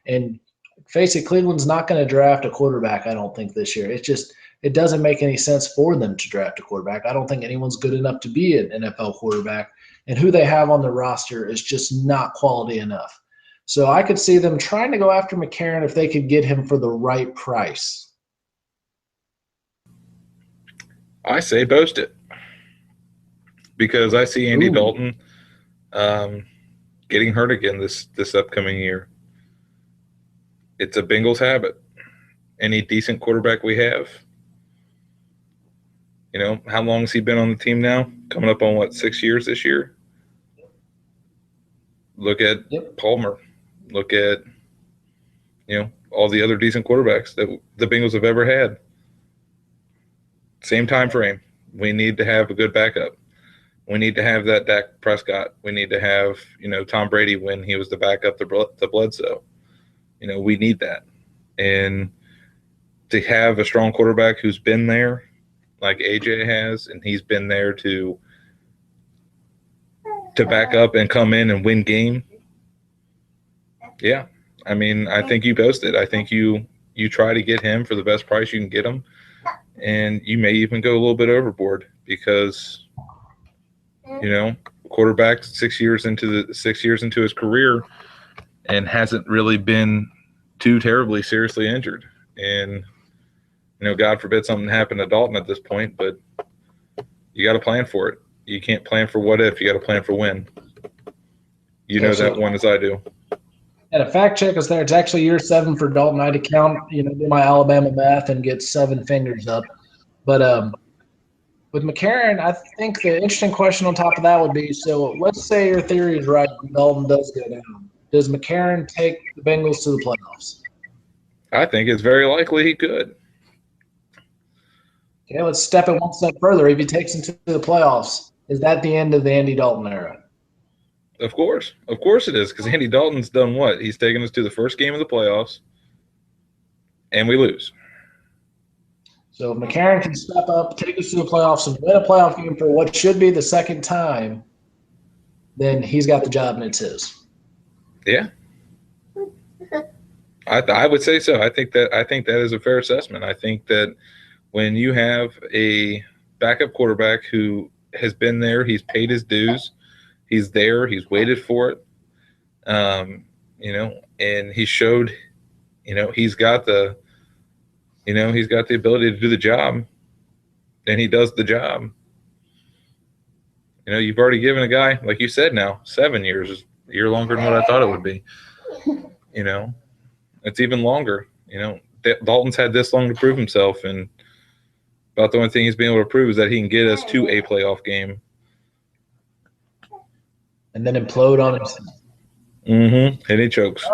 and face it, Cleveland's not going to draft a quarterback. I don't think this year. It doesn't make any sense for them to draft a quarterback. I don't think anyone's good enough to be an NFL quarterback, and who they have on the roster is just not quality enough. So I could see them trying to go after McCarron if they could get him for the right price. I say boast it because I see Andy Dalton getting hurt again this upcoming year. It's a Bengals habit. Any decent quarterback we have, how long has he been on the team now? Coming up on 6 years this year? Look at Palmer. Look at, all the other decent quarterbacks that the Bengals have ever had. Same time frame. We need to have a good backup. We need to have that Dak Prescott. We need to have, Tom Brady when he was the backup to Bledsoe. We need that. And to have a strong quarterback who's been there, like AJ has, and he's been there to back up and come in and win game. Yeah. I mean, I think you boasted. I think you try to get him for the best price you can get him. And you may even go a little bit overboard because Quarterback 6 years into his career and hasn't really been too terribly seriously injured. And God forbid something happened to Dalton at this point, but you got to plan for it. You can't plan for what if. You got to plan for when. You know that one as I do. And a fact check is there. It's actually year 7 for Dalton. I had to count, do my Alabama math and get 7 fingers up. But with McCarron, I think the interesting question on top of that would be, so let's say your theory is right and Dalton does go down. Does McCarron take the Bengals to the playoffs? I think it's very likely he could. Okay, let's step it one step further. If he takes them to the playoffs, is that the end of the Andy Dalton era? Of course it is, because Andy Dalton's done what? He's taken us to the first game of the playoffs, and we lose. So if McCarron can step up, take us to the playoffs, and win a playoff game for what should be the second time, then he's got the job and it's his. Yeah, I would say so. I think that is a fair assessment. I think that when you have a backup quarterback who has been there, he's paid his dues, he's there, he's waited for it, and he showed, he's got the ability to do the job, and he does the job. You've already given a guy, like you said, now 7 years, is a year longer than what I thought it would be. It's even longer. Dalton's had this long to prove himself, and about the only thing he's been able to prove is that he can get us to a playoff game. And then implode on himself. And he chokes.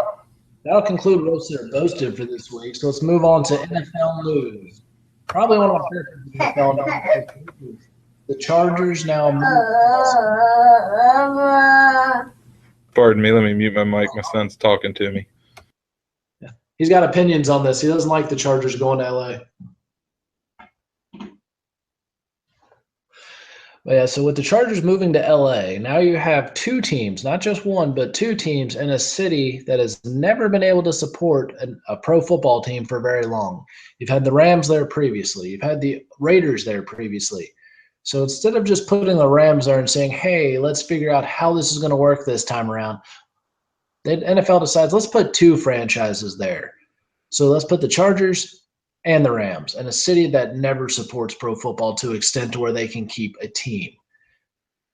That'll conclude Roasted or Boasted for this week. So let's move on to NFL news. Probably one of my favorite NFL news. The Chargers now move. Pardon me. Let me mute my mic. My son's talking to me. Yeah. He's got opinions on this. He doesn't like the Chargers going to LA. But yeah, so with the Chargers moving to LA, now you have 2 teams, not just one, but 2 teams in a city that has never been able to support a pro football team for very long. You've had the Rams there previously. You've had the Raiders there previously. So instead of just putting the Rams there and saying, hey, let's figure out how this is going to work this time around, the NFL decides, let's put 2 franchises there. So let's put the Chargers and the Rams, and a city that never supports pro football to an extent to where they can keep a team.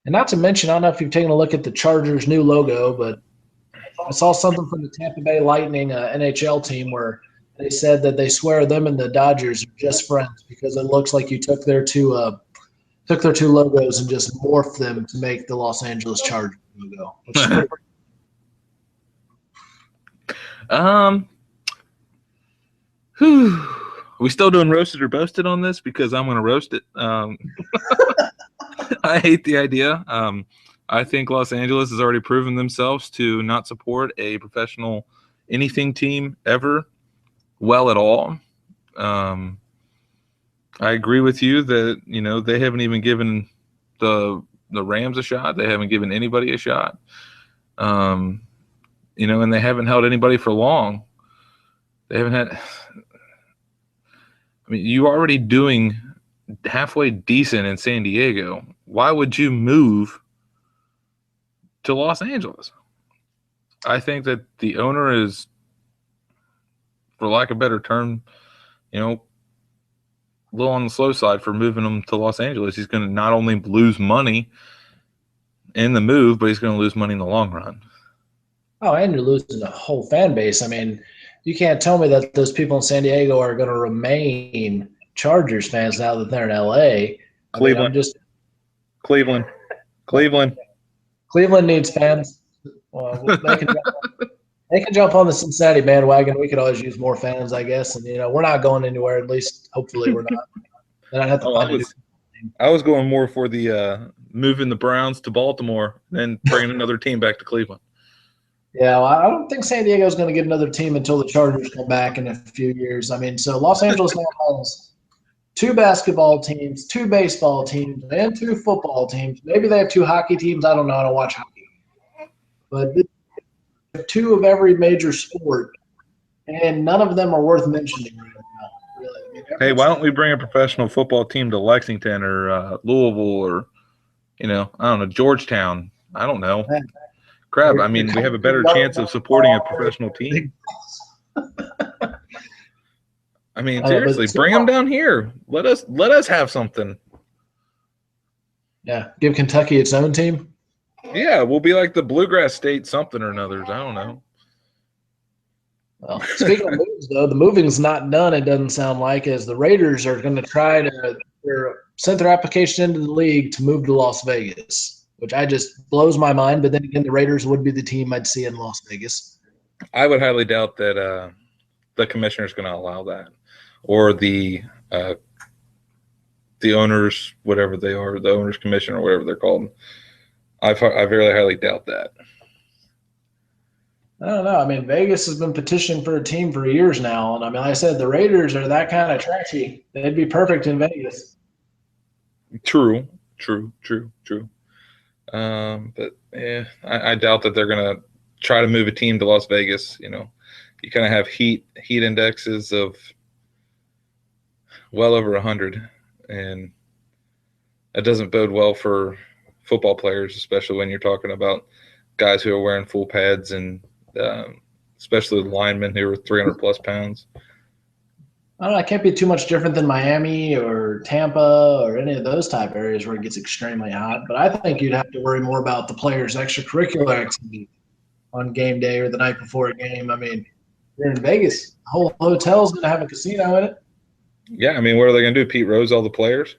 And not to mention, I don't know if you've taken a look at the Chargers' new logo, but I saw something from the Tampa Bay Lightning NHL team where they said that they swear them and the Dodgers are just friends because it looks like you took their two logos and just morphed them to make the Los Angeles Chargers logo. Are we still doing roasted or boasted on this? Because I'm going to roast it. I hate the idea. I think Los Angeles has already proven themselves to not support a professional anything team ever well at all. I agree with you that, they haven't even given the Rams a shot. They haven't given anybody a shot. And they haven't held anybody for long. They haven't had – you're already doing halfway decent in San Diego. Why would you move to Los Angeles? I think that the owner is, for lack of a better term, a little on the slow side for moving them to Los Angeles. He's going to not only lose money in the move, but he's going to lose money in the long run. Oh, and you're losing a whole fan base. You can't tell me that those people in San Diego are going to remain Chargers fans now that they're in LA. Cleveland. Cleveland needs fans. Well, they can jump on the Cincinnati bandwagon. We could always use more fans, I guess. And, we're not going anywhere. At least, hopefully, we're not. Then I'd have to I was going more for the moving the Browns to Baltimore and then bringing another team back to Cleveland. Yeah, well, I don't think San Diego is going to get another team until the Chargers come back in a few years. So Los Angeles now has 2 basketball teams, 2 baseball teams, and 2 football teams. Maybe they have 2 hockey teams. I don't know. I don't watch hockey. But 2 of every major sport, and none of them are worth mentioning right now. Really. Hey, why don't we bring a professional football team to Lexington or Louisville or I don't know, Georgetown. I don't know. Yeah. Crap. I mean, we have a better chance of supporting a professional team. I mean, seriously, bring them down here. Let us have something. Yeah, give Kentucky its own team. Yeah, we'll be like the Bluegrass State something or another. I don't know. Well, speaking of moves, though, the moving's not done, it doesn't sound like, as the Raiders are going to try to send their application into the league to move to Las Vegas, which I just blows my mind. But then again, the Raiders would be the team I'd see in Las Vegas. I would highly doubt that the commissioner is going to allow that, or the owners, whatever they are, the owners commission or whatever they're called. I very highly doubt that. I don't know. I mean, Vegas has been petitioning for a team for years now. And I mean, like I said, the Raiders are that kind of trashy. They'd be perfect in Vegas. True. But yeah, I doubt that they're going to try to move a team to Las Vegas. You kind of have heat indexes of well over 100, and it doesn't bode well for football players, especially when you're talking about guys who are wearing full pads and especially the linemen who are 300 plus pounds. I don't know. It can't be too much different than Miami or Tampa or any of those type areas where it gets extremely hot. But I think you'd have to worry more about the players' extracurricular activity on game day or the night before a game. I mean, you're in Vegas. The whole hotel's going to have a casino in it. Yeah, I mean, what are they going to do? Pete Rose all the players?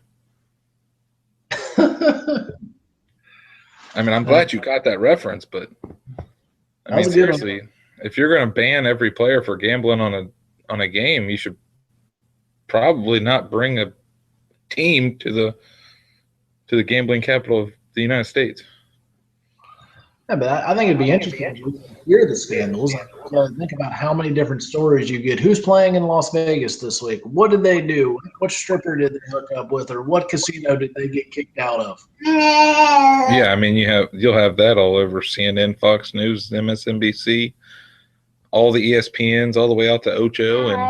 I mean, I'm glad you got that reference, but I mean, seriously, if you're going to ban every player for gambling on a game, you should probably not bring a team to the gambling capital of the United States. Yeah, but I think it'd be interesting to hear the scandals. Think about how many different stories you get. Who's playing in Las Vegas this week? What did they do? What stripper did they hook up with, or what casino did they get kicked out of? Yeah, I mean, you'll have that all over CNN, Fox News, MSNBC, all the ESPNs, all the way out to Ocho, and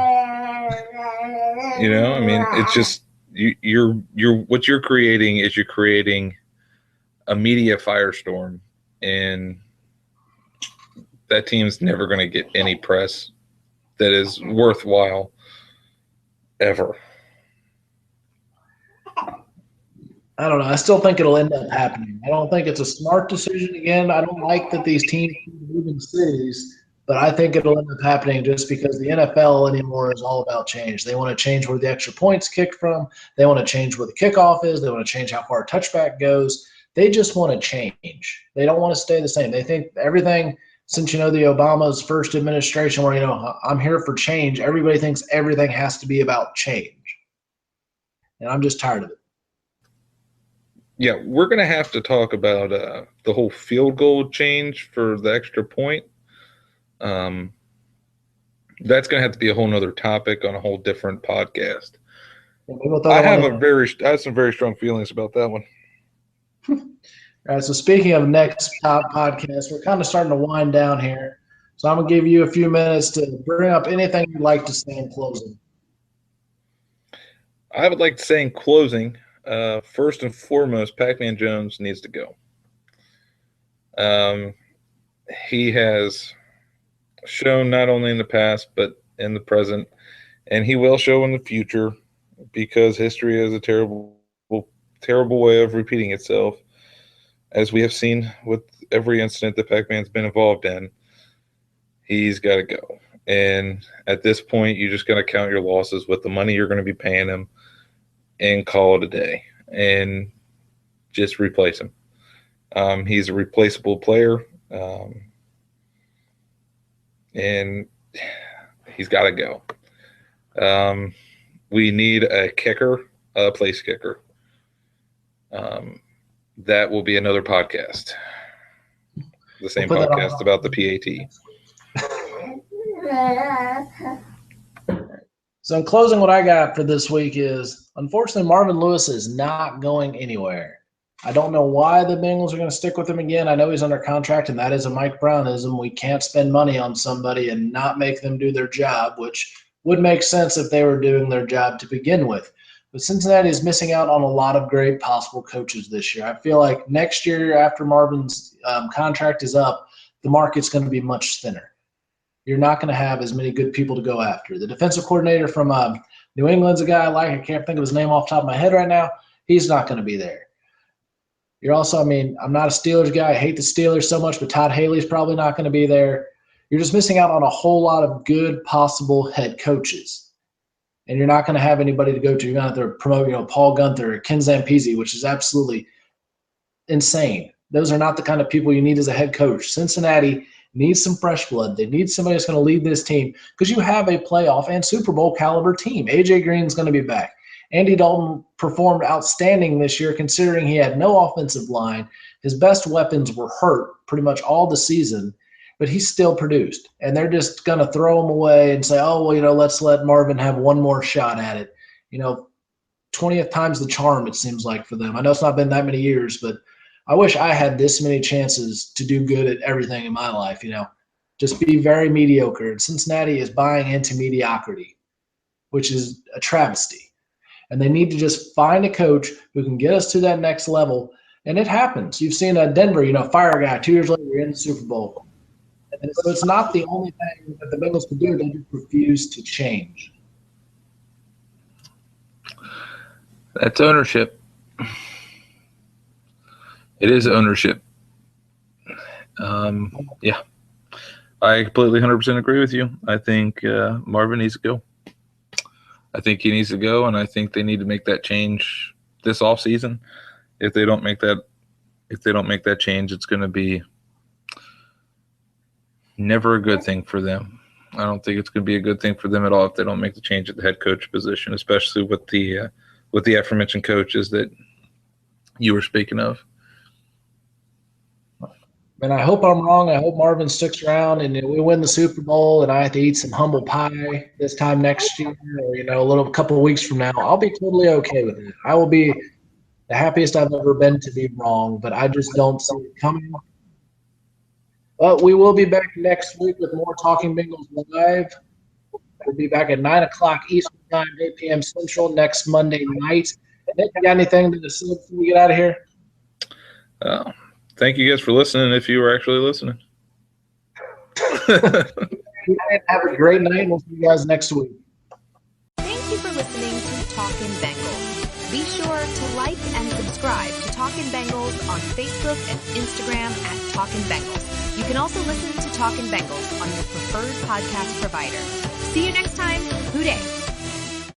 I mean, it's just you're what you're creating is you're creating a media firestorm. And that team's never going to get any press that is worthwhile ever. I don't know. I still think it'll end up happening. I don't think it's a smart decision. Again, I don't like that these teams move in cities, but I think it'll end up happening just because the NFL anymore is all about change. They want to change where the extra points kicked from. They want to change where the kickoff is. They want to change how far a touchback goes. They just want to change. They don't want to stay the same. They think everything, since the Obama's first administration where, I'm here for change, everybody thinks everything has to be about change. And I'm just tired of it. Yeah, we're going to have to talk about the whole field goal change for the extra point. That's going to have to be a whole nother topic on a whole different podcast. I have some very strong feelings about that one. All right, so speaking of next podcast, we're kind of starting to wind down here. So I'm going to give you a few minutes to bring up anything you'd like to say in closing. I would like to say in closing, first and foremost, Pac-Man Jones needs to go. He has shown not only in the past, but in the present, and he will show in the future because history is a terrible way of repeating itself, as we have seen with every incident that Pac-Man's been involved in. He's got to go. And at this point, you just got to count your losses with the money you're going to be paying him and call it a day and just replace him. He's a replaceable player, and he's got to go. We need a kicker, a place kicker. That will be another podcast. The same podcast about the PAT. So in closing, what I got for this week is, unfortunately, Marvin Lewis is not going anywhere. I don't know why the Bengals are going to stick with him again. I know he's under contract, and that is a Mike Brownism. We can't spend money on somebody and not make them do their job, which would make sense if they were doing their job to begin with. But Cincinnati is missing out on a lot of great possible coaches this year. I feel like next year, after Marvin's contract is up, the market's going to be much thinner. You're not going to have as many good people to go after. The defensive coordinator from New England's a guy I like. I can't think of his name off the top of my head right now. He's not going to be there. You're also, I'm not a Steelers guy. I hate the Steelers so much, but Todd Haley's probably not going to be there. You're just missing out on a whole lot of good possible head coaches. And you're not going to have anybody to go to. You're going to have to promote, Paul Gunther or Ken Zampese, which is absolutely insane. Those are not the kind of people you need as a head coach. Cincinnati needs some fresh blood. They need somebody that's going to lead this team because you have a playoff and Super Bowl caliber team. A.J. Green's going to be back. Andy Dalton performed outstanding this year considering he had no offensive line. His best weapons were hurt pretty much all the season, but he still produced. And they're just going to throw him away and say, oh, well, let's let Marvin have one more shot at it. 20th time's the charm, it seems like, for them. I know it's not been that many years, but I wish I had this many chances to do good at everything in my life, just be very mediocre. And Cincinnati is buying into mediocrity, which is a travesty. And they need to just find a coach who can get us to that next level. And it happens. You've seen Denver, fire a guy. 2 years later, you're in the Super Bowl. And so it's not the only thing that the Bengals can do. They just refuse to change. That's ownership. It is ownership. Yeah. I completely 100% agree with you. I think Marvin needs to go. I think he needs to go, and I think they need to make that change this offseason. If they don't make that change, it's going to be never a good thing for them. I don't think it's going to be a good thing for them at all if they don't make the change at the head coach position, especially with the aforementioned coaches that you were speaking of. And I hope I'm wrong. I hope Marvin sticks around and we win the Super Bowl and I have to eat some humble pie this time next year or, a couple of weeks from now. I'll be totally okay with it. I will be the happiest I've ever been to be wrong, but I just don't see it coming. But we will be back next week with more Talking Bengals Live. We'll be back at 9 o'clock Eastern Time, 8 p.m. Central next Monday night. Nick, you got anything to say before we get out of here? Thank you guys for listening if you were actually listening. Have a great night. We'll see you guys next week. Thank you for listening to Talkin Bengals. Be sure to like and subscribe to Talkin Bengals on Facebook and Instagram at Talkin Bengals. You can also listen to Talkin Bengals on your preferred podcast provider. See you next time. Hoo day.